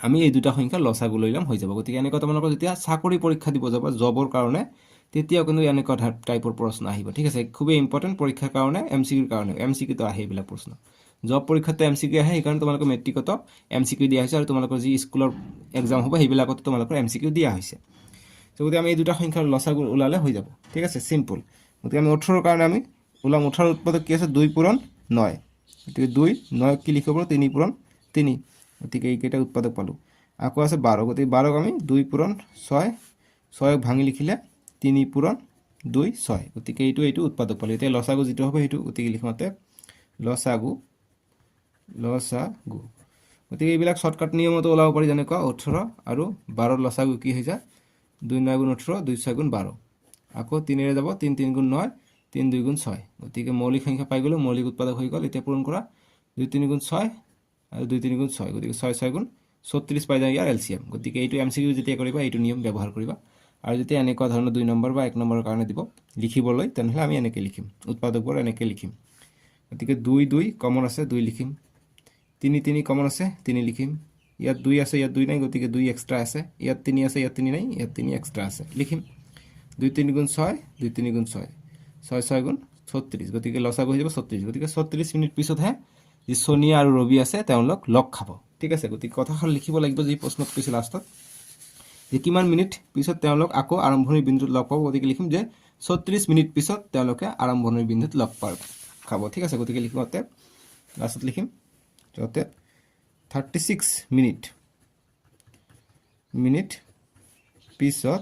আমি এই দুটা সংখ্যা লসাগু লৈ ল'ম, হৈ যাব। গতিকে এনেকুৱা তোমালোকৰ যেতিয়া চাকৰি পৰীক্ষা দিব যাব জবৰ কাৰণে, তেতিয়াও কিন্তু এনেকুৱা টাইপৰ প্ৰশ্ন আহিব। ঠিক আছে, খুবেই ইম্পৰ্টেণ্ট পৰীক্ষাৰ কাৰণে, MCQৰ কাৰণে। MCQতো আহে এইবিলাক প্ৰশ্ন, জব পৰীক্ষাতো MCQ আহে, সেইকাৰণে তোমালোকৰ মেট্ৰিকতো MCQ দিয়া হৈছে, আৰু তোমালোকৰ যি স্কুলৰ এক্সাম হ'ব সেইবিলাকতো তোমালোকৰ MCQ দিয়া হৈছে। গতিকে আমি এই দুটা সংখ্যাৰ লসাগু ওলালে হৈ যাব। ঠিক আছে, চিম্পল। গতিকে আমি 18ৰ কাৰণে আমি ওলাম। 18ৰ উৎপাদক কি আছে, 2 পূৰণ 9, গতিকে 2, 9 কি লিখিব পাৰোঁ, 3 পূৰণ 3, গতিকে এইকেইটা উৎপাদক পালোঁ। আকৌ আছে 12, গতিকে 12ক আমি 2 পূৰণ 6, 6ক ভাঙি লিখিলে 3 পূৰণ 2, 6, গতিকে এইটো উৎপাদক পালোঁ। এতিয়া লসাগু যিটো হ'ব সেইটো, গতিকে লিখোঁতে লসাগু, গতিকে এইবিলাক শ্বৰ্টকাট নিয়মতো ওলাব পাৰি, যেনেকুৱা 18 আৰু 12ৰ লসাগু কি হৈ যায়, 2 9 গুণ 18, 2 6 গুণ 12, আকৌ 3ৰে যাব, 3 3 গুণ 9, 3 2 গুণ 6, গতিকে মৌলিক সংখ্যা পাই গ'লোঁ, মৌলিক উৎপাদক হৈ গ'ল। এতিয়া পূৰণ কৰা, 2 3 গুণ 6 আৰু 2 3 গুণ 6, গতিকে 6 6 গুণ 36 পাই যায় ইয়াৰ LCM। গতিকে এইটো MCQ যেতিয়া কৰিবা এইটো নিয়ম ব্যৱহাৰ কৰিবা, আৰু যেতিয়া এনেকুৱা ধৰণৰ 2 নম্বৰ বা 1 নম্বৰৰ কাৰণে দিব লিখিবলৈ, তেনেহ'লে আমি এনেকৈ লিখিম, উৎপাদকবোৰ এনেকৈ লিখিম। গতিকে 2 2 কমন আছে, 2 লিখিম। 3 3 কমন আছে, 3 লিখিম। ইয়াত 2 আছে, ইয়াত 2 নাই, গতিকে 2 এক্সট্ৰা আছে। ইয়াত 3 আছে, ইয়াত 3 নাই, ইয়াত 3 এক্সট্ৰা আছে, লিখিম। 2 3 গুণ 6, 2 3 গুণ 6, 6 6 গুণ 36, গতিকে লসাগু হৈ যাব 36। গতিকে 36 মিনিট পিছতহে যি সোনিয়া আৰু ৰবি আছে তেওঁলোক লগ খাব। ঠিক আছে, গতিকে কথাষাৰ লিখিব লাগিব যি প্ৰশ্নত কৈছে লাষ্টত, যে কিমান মিনিট পিছত তেওঁলোক আকৌ আৰম্ভণিৰ বিন্দুত লগ পাব। গতিকে লিখিম যে 36 মিনিট পিছত তেওঁলোকে আৰম্ভণিৰ বিন্দুত লগ খাব। ঠিক আছে, গতিকে লিখোঁতে লাষ্টত লিখিম যাতে 36 মিনিট পিছত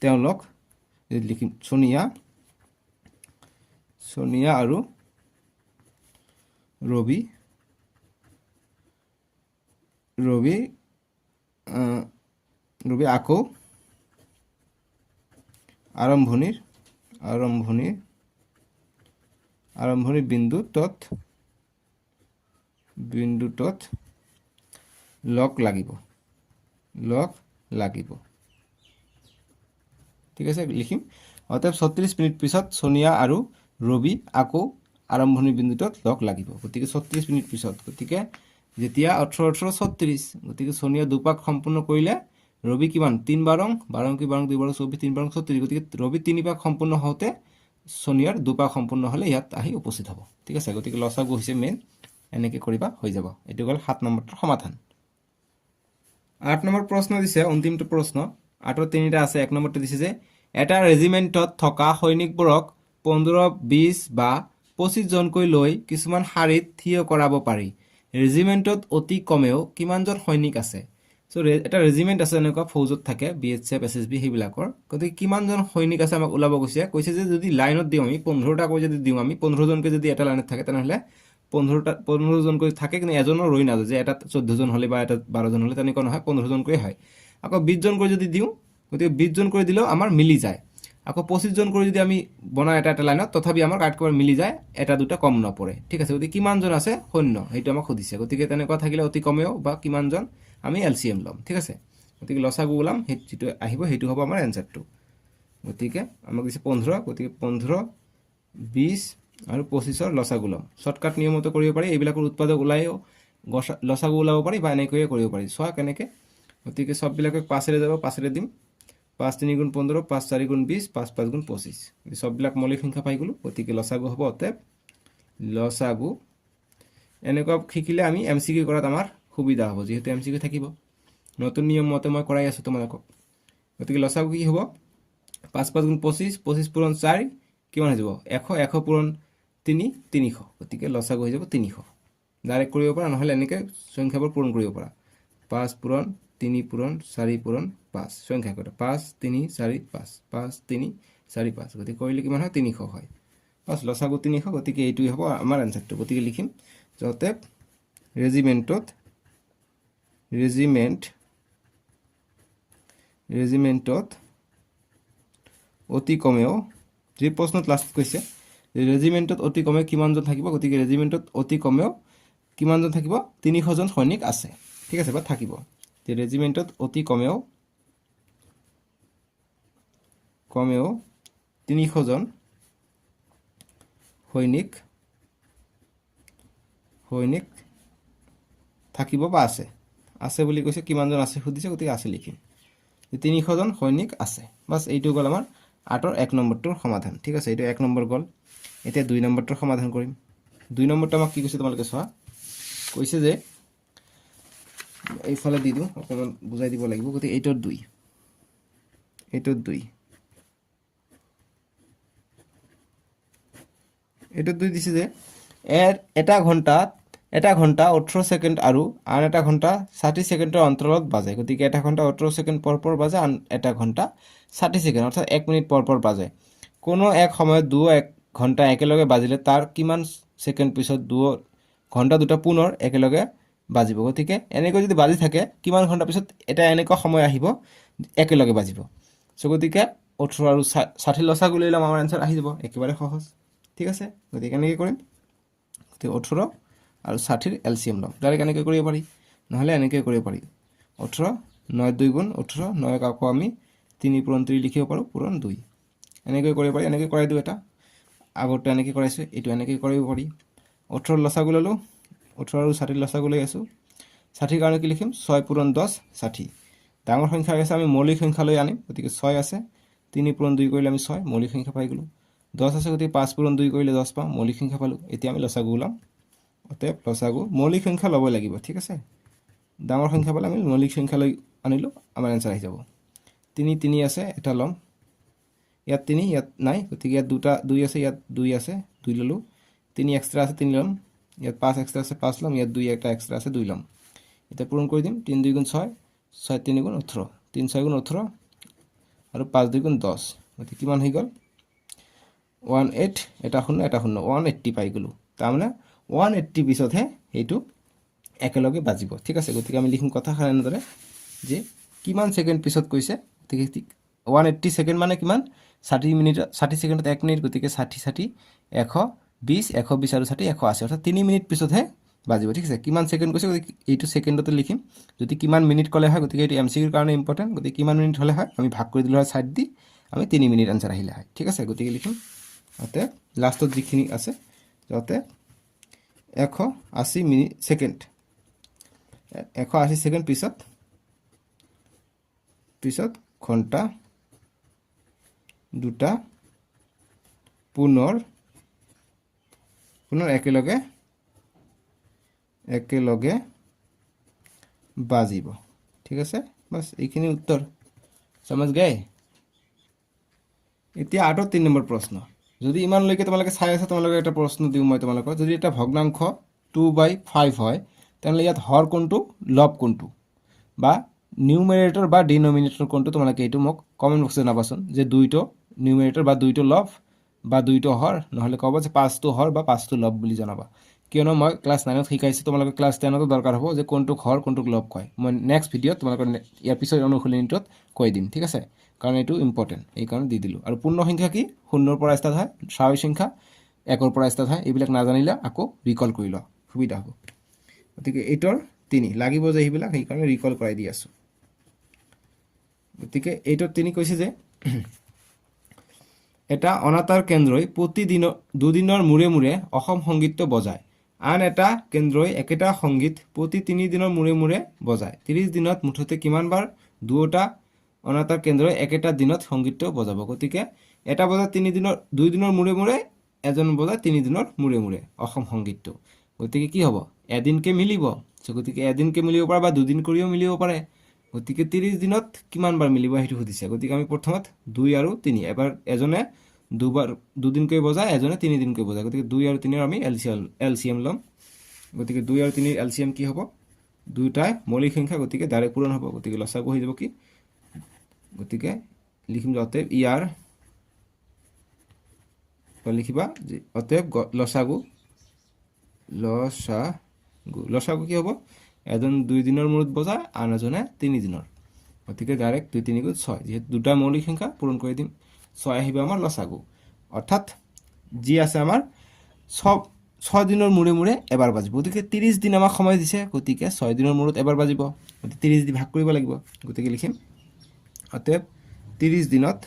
তেওঁলোক লিখিম সোনিয়া আৰু ৰবি আকৌ আৰম্ভণিৰ বিন্দুটোত লগ লাগিব। ঠিক আছে, লিখিম অতএব 36 মিনিট পিছত সোনিয়া আৰু ৰবি আকৌ আৰম্ভণিৰ বিন্দুটোত লগ লাগিব। গতিকে 36 মিনিট পিছত, গতিকে যেতিয়া 18 18 36, গতিকে সোনিয়া দুপাক সম্পূৰ্ণ কৰিলে, ৰবি কিমান 3 12 12 কি 12 2 12 24, 3 12 36, গতিকে ৰবি 3 পাক সম্পূৰ্ণ হওঁতে সোনিয়াৰ দুপাক সম্পূৰ্ণ হ'লে ইয়াত আহি উপস্থিত হ'ব। ঠিক আছে, গতিকে লসাগু হৈছে মেইন, এনেকৈ কৰিবা, হৈ যাব। এইটো হ'ল 7 নম্বৰটোৰ সমাধান। 8 নম্বৰ প্ৰশ্ন দিছে, অন্তিমটো প্ৰশ্ন। 8ৰ 3টা আছে। 1 নম্বৰটো দিছে যে এটা ৰেজিমেণ্টত থকা সৈনিকবোৰক 15 20 বা 25 জনকৈ লৈ কিছুমান শাৰীত থিয় কৰাব পাৰি। ৰেজিমেণ্টত অতি কমেও কিমানজন সৈনিক আছে? এটা ৰেজিমেণ্ট আছে, এনেকুৱা ফৌজত থাকে, BHF SSB সেইবিলাকৰ, গতিকে কিমানজন সৈনিক আছে আমাক ওলাব কৈছে যে যদি লাইনত দিওঁ আমি 15টাকৈ যদি দিওঁ, আমি 15 জনকৈ যদি এটা লাইনত থাকে, তেনেহ'লে 15 জনকৈ থাকে, কিন্তু এজনৰ ৰৈ নাযায় যে এটা 14 জন হ'লে বা এটা 12 জন হ'লে, তেনেকুৱা নহয়, 15 জনকৈ হয়। আকৌ 20 জনকৈ যদি দিওঁ, গতিকে 20 জন কৰি দিলেও আমাৰ মিলি যায়। আকৌ 25 জন কৰি যদি আমি বনাওঁ এটা লাইনত, তথাপি আমাৰ একেবাৰে মিলি যায়, এটা দুটা কম নপৰে। ঠিক আছে, গতিকে কিমানজন আছে সৈন্য, সেইটো আমাক সুধিছে। গতিকে তেনেকুৱা থাকিলে অতি কমেও বা কিমানজন আমি LCM ল'ম। ঠিক আছে, গতিকে লসাগু ওলাম, সেই যিটো আহিব সেইটো হ'ব আমাৰ এনচাৰটো। গতিকে আমাক দিছে 15, গতিকে 15 20 আৰু 25ৰ লসাগু ল'ম। শ্বৰ্টকাট নিয়মতো কৰিব পাৰি, এইবিলাকৰ উৎপাদক ওলাইও লসাগু ওলাব পাৰি, বা এনেকৈয়ে কৰিব পাৰি। চোৱা কেনেকৈ, গতিকে চববিলাকে 5ৰে যাব, 5ৰে দিম। 5 3 গুণ 15, 5 4 গুণ 20, 5 5 গুণ 25, চববিলাক মৌলিক সংখ্যা পাই গ'লোঁ। গতিকে লসাগু হ'ব অতএব লসাগু। এনেকুৱা শিকিলে আমি MCQ কৰাত আমাৰ সুবিধা হ'ব, যিহেতু MCQ থাকিব। নতুন নিয়ম মতে মই কৰাই আছোঁ তোমালোকক। গতিকে লসাগু কি হ'ব, 5 5 গুণ 25, 25 পূৰণ 4 কিমান হৈ যাব, 100, 100 পূৰণ 3 300, গতিকে লসাগু হৈ যাব 300। ডাইৰেক্ট কৰিব পাৰা, নহ'লে এনেকৈ সংখ্যাবোৰ পূৰণ কৰিব পাৰা। 5 পূৰণ 3 পূৰণ 4 পূৰণ 5, সংখ্যা কেইটা 5 3 4 5, 5 3 4 5, গতিকে কৰিলে কিমান হয়, 300 হয়। বাছ, লসাগু 300, গতিকে এইটোৱে হ'ব আমাৰ এনচাৰটো। গতিকে লিখিম যাতে ৰেজিমেণ্টত অতি কমেও, যি প্ৰশ্নত লাষ্ট কৈছে ৰেজিমেণ্টত অতি কমেও কিমানজন থাকিব, গতিকে ৰেজিমেণ্টত অতি কমেও কিমানজন থাকিব 300জন সৈনিক আছে ঠিক আছে বা থাকিব যে ৰেজিমেণ্টত অতি কমেও 300জন সৈনিক থাকিব বা আছে আছে বুলি কৈছে কিমানজন আছে সুধিছে গতিকে আছে লিখিম 300জন সৈনিক আছে বাস এইটো গ'ল আমাৰ 8ৰ 1 নম্বৰটোৰ সমাধান ঠিক আছে এইটো 1 নম্বৰ গ'ল এতিয়া 2 নম্বৰটোৰ সমাধান কৰিম 2 নম্বৰটো আমাক কি কৈছে তোমালোকে চোৱা কৈছে যে এইফালে দি দিওঁ অকমান বুজাই দিব লাগিব গতিকে এইটোৰ 2 এইটোৰ 2 দিছে যে এটা ঘণ্টা 18 সেকেন্ড আৰু আন এটা ঘণ্টা 60 সেকেন্ডৰ অন্তৰালত বাজে গতিকে এটা ঘণ্টা 18 সেকেন্ড পৰ বাজে আন এটা ঘণ্টা 60 সেকেন্ড অৰ্থাৎ 1 মিনিট পৰ বাজে কোনো এক সময়ত এক ঘণ্টা একেলগে বাজিলে তাৰ কিমান সেকেন্ড পিছত ঘণ্টা দুটা পুনৰ একেলগে বাজিব গতিকে এনেকৈ যদি বাজি থাকে কিমান ঘণ্টা পিছত এটা এনেকুৱা সময় আহিব একেলগে বাজিব সো গতিকে 18 আৰু 60 লসাগু লৈ লম আমাৰ আনসাৰ আহি যাব একেবাৰে সহজ ঠিক আছে গতিকে এনেকৈ কৰিম গতিকে 18 আৰু 60ৰ এলসিএম লম ডাইৰেক্ট এনেকৈ কৰিব পাৰি নহলে এনেকৈ কৰিব পাৰি 18 9 2 গুণ 18 9 আকৌ আমি 3 পূৰণ 3 লিখিব পাৰো পূৰণ 2 এনেকৈ কৰিব পাৰি এনেকৈ কৰাই দিও এটা আগতে এনেকৈ কৰাইছো এটো এনেকৈ কৰিব পাৰি 18 লসাগু ললো 18 আৰু 60 লসাগু লৈ আছো 60 কাৰণে কি লিখিম 6 পূৰণ 10 60 ডাঙৰ সংখ্যা আছে আমি মৌলিক সংখ্যা লৈ আনিম গতিকে 6 আছে 3 পূৰণ 2 কৰিলে আমি 6 মৌলিক সংখ্যা পাই গলো 10 আছে গতিকে 5 পূৰণ 2 কৰিলে 10 পাম মৌলিক সংখ্যা পালো এতিয়া আমি লসাগু ওলাম অতএব লসাগু মৌলিক সংখ্যা ল'ব লাগিব ঠিক আছে ডাঙৰ সংখ্যা পালে আমি মৌলিক সংখ্যা লৈ আনিলো আমাৰ আনসাৰ আহি যাব 3 3 আছে এটা লম ইয়াত 3 ইয়াত নাই গতিকে ইয়াত দুটা 2 আছে ইয়াত 2 আছে 2 ললো 3 এক্সট্ৰা আছে 3 লম ইয়াত 5 এক্সট্ৰা আছে 5 লম ইয়াত 2 একটা এক্সট্ৰা আছে 2 লম এটা পূৰণ কৰি দিম 3 2 গুণ 6 6 3 গুণ 18 3 6 গুণ 18 আৰু 5 2 গুণ 10 গতিকে কিমান হৈ গ'ল 18 এটা শূন্য 180 পাই গলো তাৰমানে 180 পিছতহে এইটো একেলগে বাজিব ঠিক আছে গতিকে আমি লিখিম কথাখাৰ এনেদৰে যে কিমান সেকেন্ড পিছত কৈছে গতিকে 180 সেকেন্ড মানে কিমান 60 মিনিট 60 সেকেন্ডত 1 মিনিট গতিকে 60 60 120 120 আৰু 60 180 অৰ্থাৎ 3 মিনিট পিছতহে বাজিব ঠিক আছে কিমান সেকেন্ড কৈছে গতিকে এইটো সেকেন্ডতে লিখিম যদি কিমান মিনিট কলে হয় গতিকে এইটো এমসিকিউৰ কাৰণে ইম্পৰ্টেন্ট গতিকে কিমান মিনিট হলে হয় আমি ভাগ কৰি দিলে হয় 60 দি আমি 3 মিনিট আনসাৰ আহিলে হয় ঠিক আছে গতিকে লিখিম অতে লাষ্টত যিখিনি আছে যতে 180 মিনিট সেকেন্ড 180 সেকেন্ড পিছত ঘণ্টা দুটা পুনৰ একেলগে বাজিব ঠিক আছে বাস এইখিনি উত্তৰ समझ गए এতিয়া 8ৰ 3 নম্বৰ প্ৰশ্ন যদি ইমানলৈকে তোমালোকে চাই আছে তোমালোকে এটা প্ৰশ্ন দিও মই তোমালোকক যদি এটা ভগ্নাংশ 2/5 হয় তেনলে ইয়াত হৰ কোনটো লব কোনটো বা নিউমেৰেটৰ বা ডিনোমিনেটৰ কোনটো তোমালোকে এইটো মোক কমেন্ট বক্সত জনাবাচোন যে দুইটো নিউমেৰেটৰ বা দুইটো লব বা দুইটো হৰ নহলে কব যে পাঁচটো হৰ বা পাঁচটো লব বুলি জনাবা কিয়নো মই ক্লাস 9ত শিকাইছো তোমালোকে ক্লাস 10ত দৰকাৰ হ'ব যে কোনটো হৰ কোনটো লব কয় মই নেক্সট ভিডিঅত তোমালোকৰ ইয়াৰ পিছৰ অনুশীলনীটোত কৈ দিম ঠিক আছে কাৰণ এটো ইম্পৰ্টেন্ট এই কাৰণ দি দিলো আৰু পূৰ্ণ সংখ্যা কি শূন্যৰ পৰা ষ্টাৰ্ট হয় স্বাভাৱিক সংখ্যা একৰ পৰা ষ্টাৰ্ট হয় এইবিলাক নাজানিলে আকৌ ৰিকল কৰি ল সুবিধা হ'ব গতিকে এইটোৰ 3 লাগিব যে এইবিলাক এই কাৰণে ৰিকল কৰাই দি আছো গতিকে এইটোৰ 3 কৈছে যে এটা অনাতাঁৰ কেন্দ্ৰই প্ৰতিদিন দুদিনৰ মূৰে মূৰে অসম সংগীত বজায় আন এটা কেন্দ্ৰই একেটা সংগীত প্ৰতি 3 দিনৰ মূৰে মূৰে বজায় 30 দিনত মুঠতে কিমানবাৰ দুটা অনাতাঁৰ কেন্দ্ৰই একেটা দিনত সংগীত বজাব গতিকে এটা বজা 3 দিনৰ 2 দিনৰ মূৰে মূৰে এজন বজা 3 দিনৰ মূৰে মূৰে অসম সংগীত গতিকে কি হ'ব এদিনকে মিলিব গতিকে এদিনকে মিলিব পাৰে বা দুদিন কৰিও মিলিব পাৰে গতিকে 30 দিনত কিমানবাৰ মিলিব হেতু সুধিছে গতিকে আমি প্ৰথমত 2 আৰু 3 এবাৰ এজনে দুবাৰ দুদিনকৈ বজায় এজনে 3 দিনকৈ বজায় গতিকে 2 আৰু 3 ৰ আমি এলসিএম লম গতিকে 2 আৰু 3 ৰ এলসিএম কি হ'ব দুটাই মৌলিক সংখ্যা গতিকে ডাইৰেক্ট পূৰণ হ'ব গতিকে লসাগু হৈ যাব কি গতিকে লিখিম যাতে ইয়াৰ লিখিবা যে অতএব লসাগু কি হ'ব এজন 2 দিনৰ মূৰত বজায় আন এজনে 3 দিনৰ গতিকে ডাইৰেক্ট 2 3 গুণ 6 যেহেতু দুটা মৌলিক সংখ্যা পূৰণ কৰি দিম 6 আহিব আমাৰ লসাগু অৰ্থাৎ জি আছে আমাৰ 6 দিনৰ মূৰে মূৰে এবাৰ বাজিব গতিকে 30 দিন আমাক সময় দিছে গতিকে 6 দিনৰ মূৰত এবাৰ বাজিব গতিকে 30 দি ভাগ কৰিব লাগিব গতিকে লিখিম অতএব 30 দিনত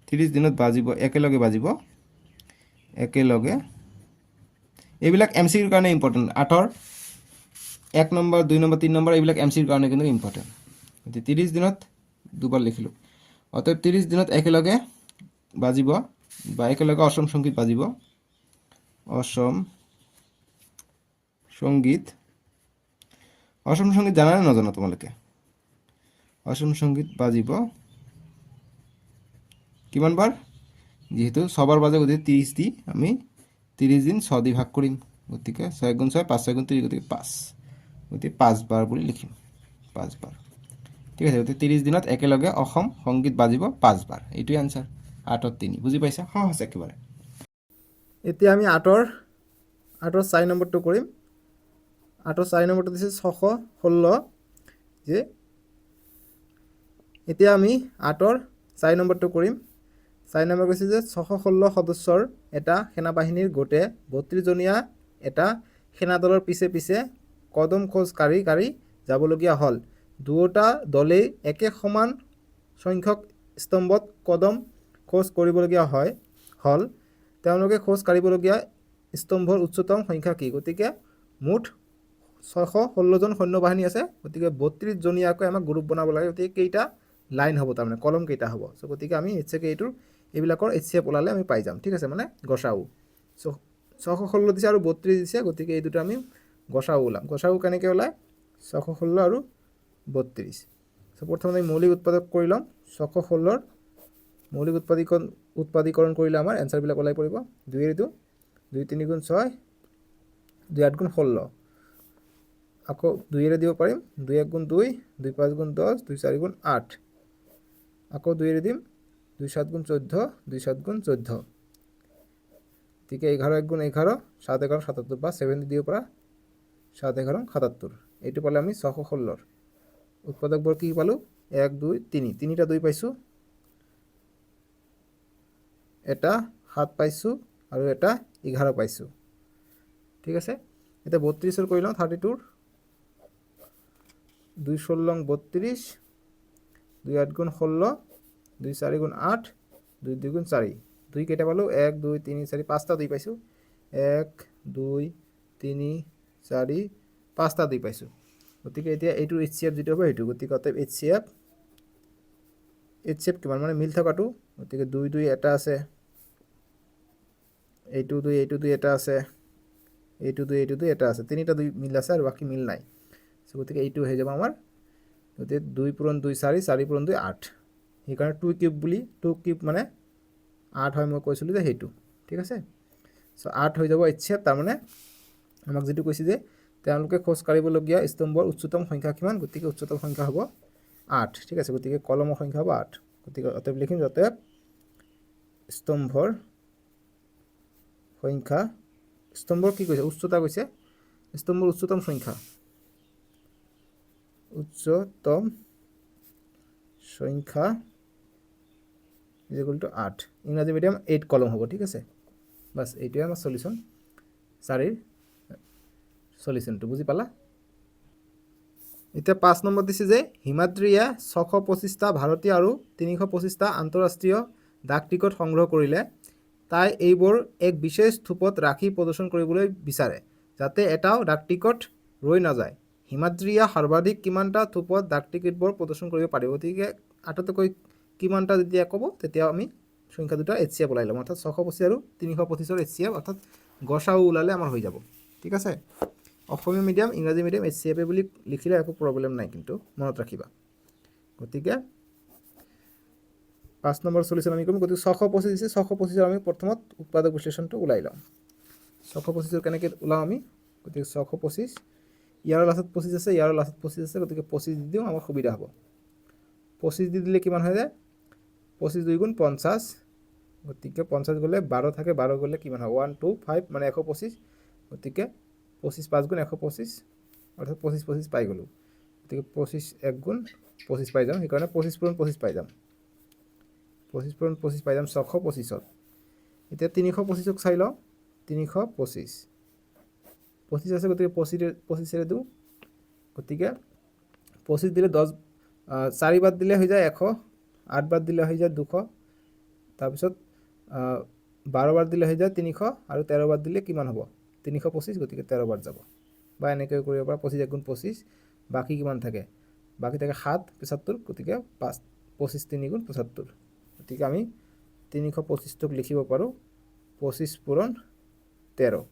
30 দিনত বাজিব একেলগে বাজিব একেলগে এইবিলাক এমচিৰ কাৰণে ইম্পৰ্টেণ্ট 8ৰ 1 নম্বৰ 2 নম্বৰ 3 নম্বৰ এইবিলাক এমচিৰ কাৰণে কিন্তু ইম্পৰ্টেণ্ট গতিকে 30 দিনত দুবাৰ লিখিলোঁ অতএব 30 দিনত একেলগে বাজিব বা একেলগে অসম সংগীত বাজিব অসম সংগীত জানা নে নজানা তোমালোকে অসম সংগীত বাজিব কিমান বাৰ যেহেতু ছবাৰ বাজে গতিকে 30 দি আমি 30 দিন 6 দি ভাগ কৰিম গতিকে 6 গুণ 6 5 6 গুণ 30 গতিকে 5 গতিকে 5 বাৰ বুলি লিখিম 5 বাৰ ঠিক আছে গতিকে 30 দিনত একেলগে অসম সংগীত বাজিব 5 বাৰ এইটোৱে আনসাৰ 8ৰ 3 বুজি পাইছা সহজ একেবাৰে এতিয়া আমি 8ৰ 4 নম্বৰটো কৰিম 8ৰ 4 নম্বৰটো দিছে 616 যে এতিয়া আমি 8ৰ 4 নম্বৰটো কৰিম 4 নম্বৰ কৈছে যে 616 সদস্যৰ এটা সেনাবাহিনীৰ গোটে 32 জনীয়া এটা সেনাদলৰ পিছে পিছে কদম খোজ কাঢ়ি যাবলগীয়া হ'ল দুয়োটা দলেই একে সমান সংখ্যক স্তম্ভত কদম খোজ কৰিবলগীয়া হ'ল তেওঁলোকে খোজ কাঢ়িবলগীয়া স্তম্ভৰ উচ্চতম সংখ্যা কি গতিকে মুঠ 616 জন সৈন্যবাহিনী আছে গতিকে 32 জনীয়াকৈ আমাক গ্ৰুপ বনাব লাগে গতিকে কেইটা লাইন হ'ব তাৰমানে কলম কেইটা হ'ব সো গতিকে আমি এছকে এইটোৰ এইবিলাকৰ এইচএফ ওলালে আমি পাই যাম ঠিক আছে মানে গসাউ সো 616 দিছে আৰু 32 দিছে গতিকে এই দুটো আমি গসাউ ওলাম গসাউ কেনেকৈ ওলায় 616 আৰু 32 সো প্ৰথমে আমি মৌলিক উৎপাদক কৰি ল'ম 616ৰ মৌলিক উৎপাদীকৰণ কৰিলে আমাৰ এনসাৰবিলাক ওলাই পৰিব 2 এৰ 2 2 3 গুণ 6 2 8 গুণ 16 আকৌ 2 এৰে দিব পাৰিম 2 1 গুণ 2 2 5 গুণ 10 2 4 গুণ 8 আকৌ 2 এৰে দিম 2 7 গুণ 14 2 7 গুণ 14 ঠিক আছে 11 1 গুণ 11 7 11 77 বা 7 দিব পৰা 7 11 77 এইটো পালে আমি 616ৰ উৎপাদকবোৰ কি পালো 1 2 3 তিনিটা 2 পাইছো এটা 7 পাইছো আৰু এটা 11 পাইছো ঠিক আছে এটা 32 ৰ কৰি লওঁ 32 2 16 32 2 8 গুণ 16 2 4 গুণ 8 2 2 গুণ 4 2 কেইটা পালো 1 2 3 4 5টা 2 পাইছো 1 2 3 4 5টা 2 পাইছো গতিকে এতিয়া এইটোৰ এইচচিএফ যেটো হ'ব এইটো গতিকে অতএব এইচচিএফ কিমান মানে মিল থকাটো গতিকে 2 2 এটা আছে এইটো 2 এটা আছে এইটো 2 এটা আছে তিনিটা 2 মিল আছে আৰু বাকি মিল নাই সো গতিকে এইটো হৈ যাব আমাৰ গতিকে 2 পূৰণ 2 4 4 পূৰণ 2 8 সেইকাৰণে 2 কিউব বুলি 2 কিউব মানে 8 হয় মই কৈছিলোঁ যে সেইটো ঠিক আছে সো 8 হৈ যাব এইচচিএফ তাৰ মানে আমাক যেটো কৈছে যে তেওঁলোকে খোজ কাঢ়িবলগীয়া স্তম্ভৰ উচ্চতম সংখ্যা কিমান গতিকে উচ্চতম সংখ্যা হ'ব 8 ঠিক আছে গতিকে কলমৰ সংখ্যা হ'ব 8 গতিকে অতএব লিখিম অতএব স্তম্ভৰ সংখ্যা স্তম্ভৰ কি কৈছে উচ্চতা কৈছে স্তম্ভৰ উচ্চতম সংখ্যা ইজ ইকুয়াল টু 8 ইংৰাজী মিডিয়াম 8 কলম হ'ব ঠিক আছে বাস এইটোৱে আমাৰ সলিউশন 4ৰ সলিউশনটো বুজি পালা এতিয়া 5 নম্বৰ দিছে যে হিমাদ্ৰীয়ে 625টা ভাৰতীয় আৰু 325টা আন্তঃৰাষ্ট্ৰীয় ডাক টিকট সংগ্ৰহ কৰিলে তাই এইবোৰ এক বিশেষ থোপত ৰাখি প্ৰদৰ্শন কৰিবলৈ বিচাৰে যাতে এটাও ডাক টিকট ৰৈ নাযায় হিমাদ্ৰীয়ে সৰ্বাধিক কিমানটা থোপত ডাক টিকটবোৰ প্ৰদৰ্শন কৰিব পাৰিব গতিকে আটাইতকৈ কিমানটা যেতিয়া ক'ব তেতিয়া আমি সংখ্যা দুটা এইচচিএফ ওলাই ল'ম অৰ্থাৎ 625 আৰু 325ৰ এইচচিএফ অৰ্থাৎ গসাউ ওলালে আমাৰ হৈ যাব ঠিক আছে অসমীয়া মিডিয়াম ইংৰাজী মিডিয়াম এইচচিএফ বুলি লিখিলে একো প্ৰবলেম নাই কিন্তু মনত ৰাখিবা গতিকে 5 নম্বৰ সলিউশন আমি কৰিম গতিকে 625 দিছে 625ৰ আমি প্ৰথমত উৎপাদক বিশ্লেষণটো ওলাই লম 625ৰ কেনেকৈ ওলাম আমি গতিকে 625 ইয়াৰ লাষ্টত 25 আছে ইয়াৰ লাষ্টত 25 আছে গতিকে 25 দি দিওঁ আমাৰ সুবিধা হ'ব 25 দি দিলে কিমান হৈ যায় 25 2 গুণ 50 গতিকে 50 গ'লে 12 থাকে 12 গ'লে কিমান হয় 1 2 5 মানে 125 গতিকে 25 5 গুণ 125 অৰ্থাৎ 25 25 পাই গ'লো গতিকে 25 1 গুণ 25 পাই যাম সেইকাৰণে 25 পূৰণ 25 পাই যাম 25 পূৰণ 25 পাই যাম 625ত এতিয়া 325ক চাই লওঁ 325 25 আছে গতিকে 25 দিওঁ গতিকে 25 দিলে 10 4 বাদ দিলে হৈ যায় 100 8 বাদ দিলে হৈ যায় 200 তাৰপিছত 12 বাৰ দিলে হৈ যায় 300 আৰু 13 বাৰ দিলে কিমান হ'ব 325 গতিকে 13 বাৰ যাব বা এনেকৈ কৰিব পৰা 25 গুণ 25 বাকি কিমান থাকে বাকি থাকে 7 75 গতিকে 5 25 3 গুণ 75 গতিকে আমি 325ক লিখিব পাৰোঁ 25 পূৰণ 13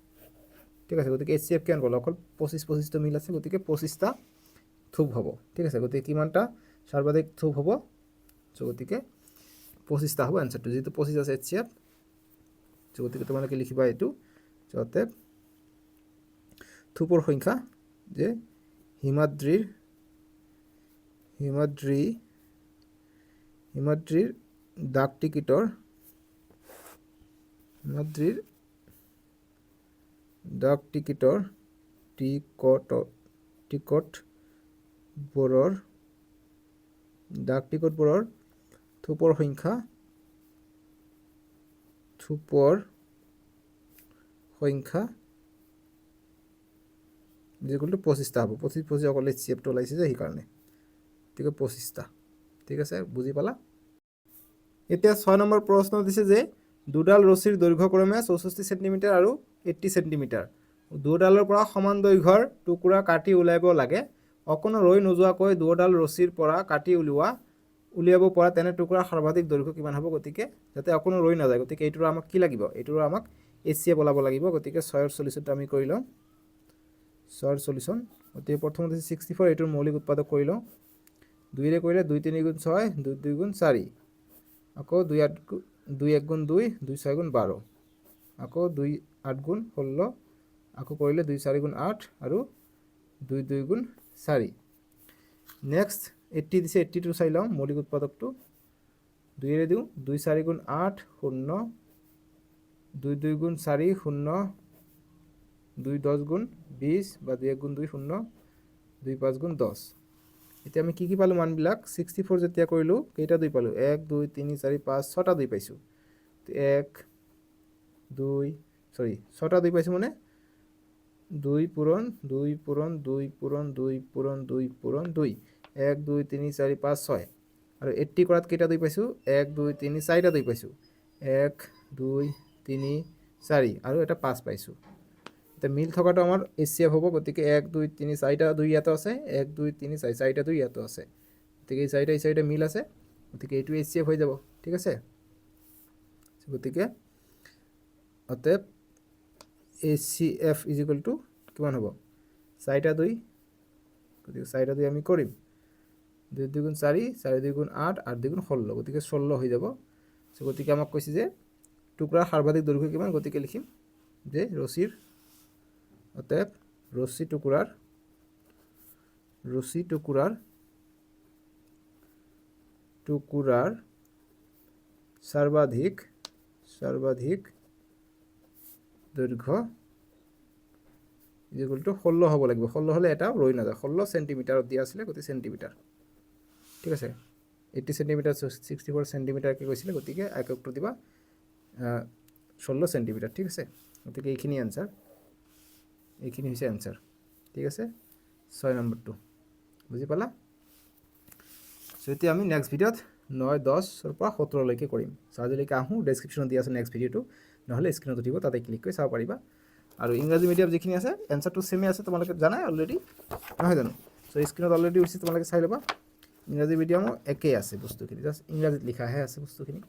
ঠিক আছে গতিকে HCF কিমান পালো অকল 25 25টো মিল আছে গতিকে 25টা থুপ হ'ব ঠিক আছে গতিকে কিমানটা সৰ্বাধিক থুপ হ'ব সো গতিকে 25টা হ'ব আনসারটো যেহেতু 25 আছে HCF সো গতিকে তোমালোকে লিখিবা এইটো যাতে থুপৰ সংখ্যা যে হিমাদ্ৰীৰ ডাক টিকিটৰ টিকটবোৰৰ থুপৰ সংখ্যা যেগুলো 25টা হ'ব 25 অকল HCFটো ওলাইছে যে সেইকাৰণে ঠিক আছে 25টা ঠিক আছে বুজি পালা এতিয়া 6 নম্বৰ প্ৰশ্ন দিছে যে দুডাল ৰছীৰ দৈৰ্ঘ্য ক্ৰমে 64 সেন্টিমিটাৰ আৰু 80 সেন্টিমিটাৰ দুডালৰ পৰা সমান দৈৰ্ঘ্যৰ টুকুৰা কাটি উলিয়াব লাগে অকণো ৰৈ নোযোৱাকৈ দুডাল ৰছীৰ পৰা কাটি উলিয়াব পৰা তেনে টুকুৰা সৰ্বাধিক দৈৰ্ঘ্য কিমান হ'ব গতিকে যাতে অকণো ৰৈ নাযায় গতিকে এইটোৰ আমাক কি লাগিব এইটোৰ আমাক HCF ওলাব লাগিব গতিকে 6 ৰ সলিউশনটো আমি কৰি লওঁ 6 ৰ সলিউশন গতিকে প্ৰথমতে 64 এইটোৰ মৌলিক উৎপাদক কৰি লওঁ 2 ৰে কৰিলে 2 3 গুণ 6 2 2 গুণ 4 আকৌ 2 1 গুণ 2 2 6 গুণ 12 আকৌ 2 8 গুণ 16 আকৌ কৰিলে 2 4 গুণ 8 আৰু 2 2 গুণ 4 নেক্সট 80 দিছে 82 চাই লওঁ মৌলিক উৎপাদকটো 2 ৰে দিওঁ 2 4 গুণ 8 0 2 2 গুণ 4 0 2 10 গুণ 20 বা 2 1 গুণ 2 0 2 5 গুণ 10 এতিয়া আমি কি পালো মানবিলাক 64 যেতিয়া কৰিলো কেইটা 2 পালো 1 2 3 4 5 6টা 2 পাইছো 1 2 সৰি 6টা 2 পাইছো মানে 2 পূৰণ 2 পূৰণ 2 পূৰণ 2 পূৰণ 2 পূৰণ 2 1 2 3 4 5 6 আৰু 80 কৰাত কেইটা 2 পাইছো 1 2 3 4টা 2 পাইছো 1 2 3 4 আৰু এটা 5 পাইছো এটা মিল থকাটো আমাৰ HCF হ'ব গতিকে 1 2 3 4টা 2 ইয়াতো আছে 1 2 3 4 4টা 2 ইয়াতো আছে গতিকে এই 4টা মিল আছে গতিকে এইটো HCF হৈ যাব ঠিক আছে গতিকে অতএব HCF কিমান হ'ব 4টা 2 গতিকে 4টা 2 আমি কৰিম 2 2 গুণ 4 4 2 গুণ 8 8 2 গুণ 16 গতিকে 16 হৈ যাব গতিকে আমাক কৈছে যে টুকুৰা সৰ্বাধিক দৈৰ্ঘ্য কিমান গতিকে লিখিম যে ৰছীৰ অতএব ৰছী টুকুৰাৰ সৰ্বাধিক দৈৰ্ঘ্য 16 হ'ব লাগিব 16 হলে এটা ৰৈ নাযায় 16 সেন্টিমিটাৰত দিয়া আছিল গতি সেন্টিমিটাৰ ঠিক আছে 80 সেন্টিমিটাৰ 64 সেন্টিমিটাৰ কি কৈছিল গতিকে এককটো দিবা 16 সেন্টিমিটাৰ ঠিক আছে গতিকে এইখিনি আনসাৰ এইখিনি হৈছে আনসাৰ ঠিক আছে 6 নম্বৰটো বুজি পালা সো এতিয়া আমি নেক্সট ভিডিঅ'ত 9 10 ৰ পৰা 17 লৈকে কৰিম সাজলৈকে আহো ডেসক্ৰিপচনত দিয়া আছে নেক্সট ভিডিঅ'টো নহলে স্ক্ৰিনত উঠিব তাতে ক্লিক কৰি চাব পাৰিবা আৰু ইংৰাজী মিডিয়াম যিখিনি আছে এনসাৰটো সেমে আছে তোমালোকে জানাই অলৰেডি নহয় জানো সো স্ক্ৰিনত অলৰেডি উঠি তোমালোকে চাই ল'বা ইংৰাজী মিডিয়ামো একেই আছে বস্তুখিনি জাস্ট ইংৰাজীত লিখাহে আছে বস্তুখিনি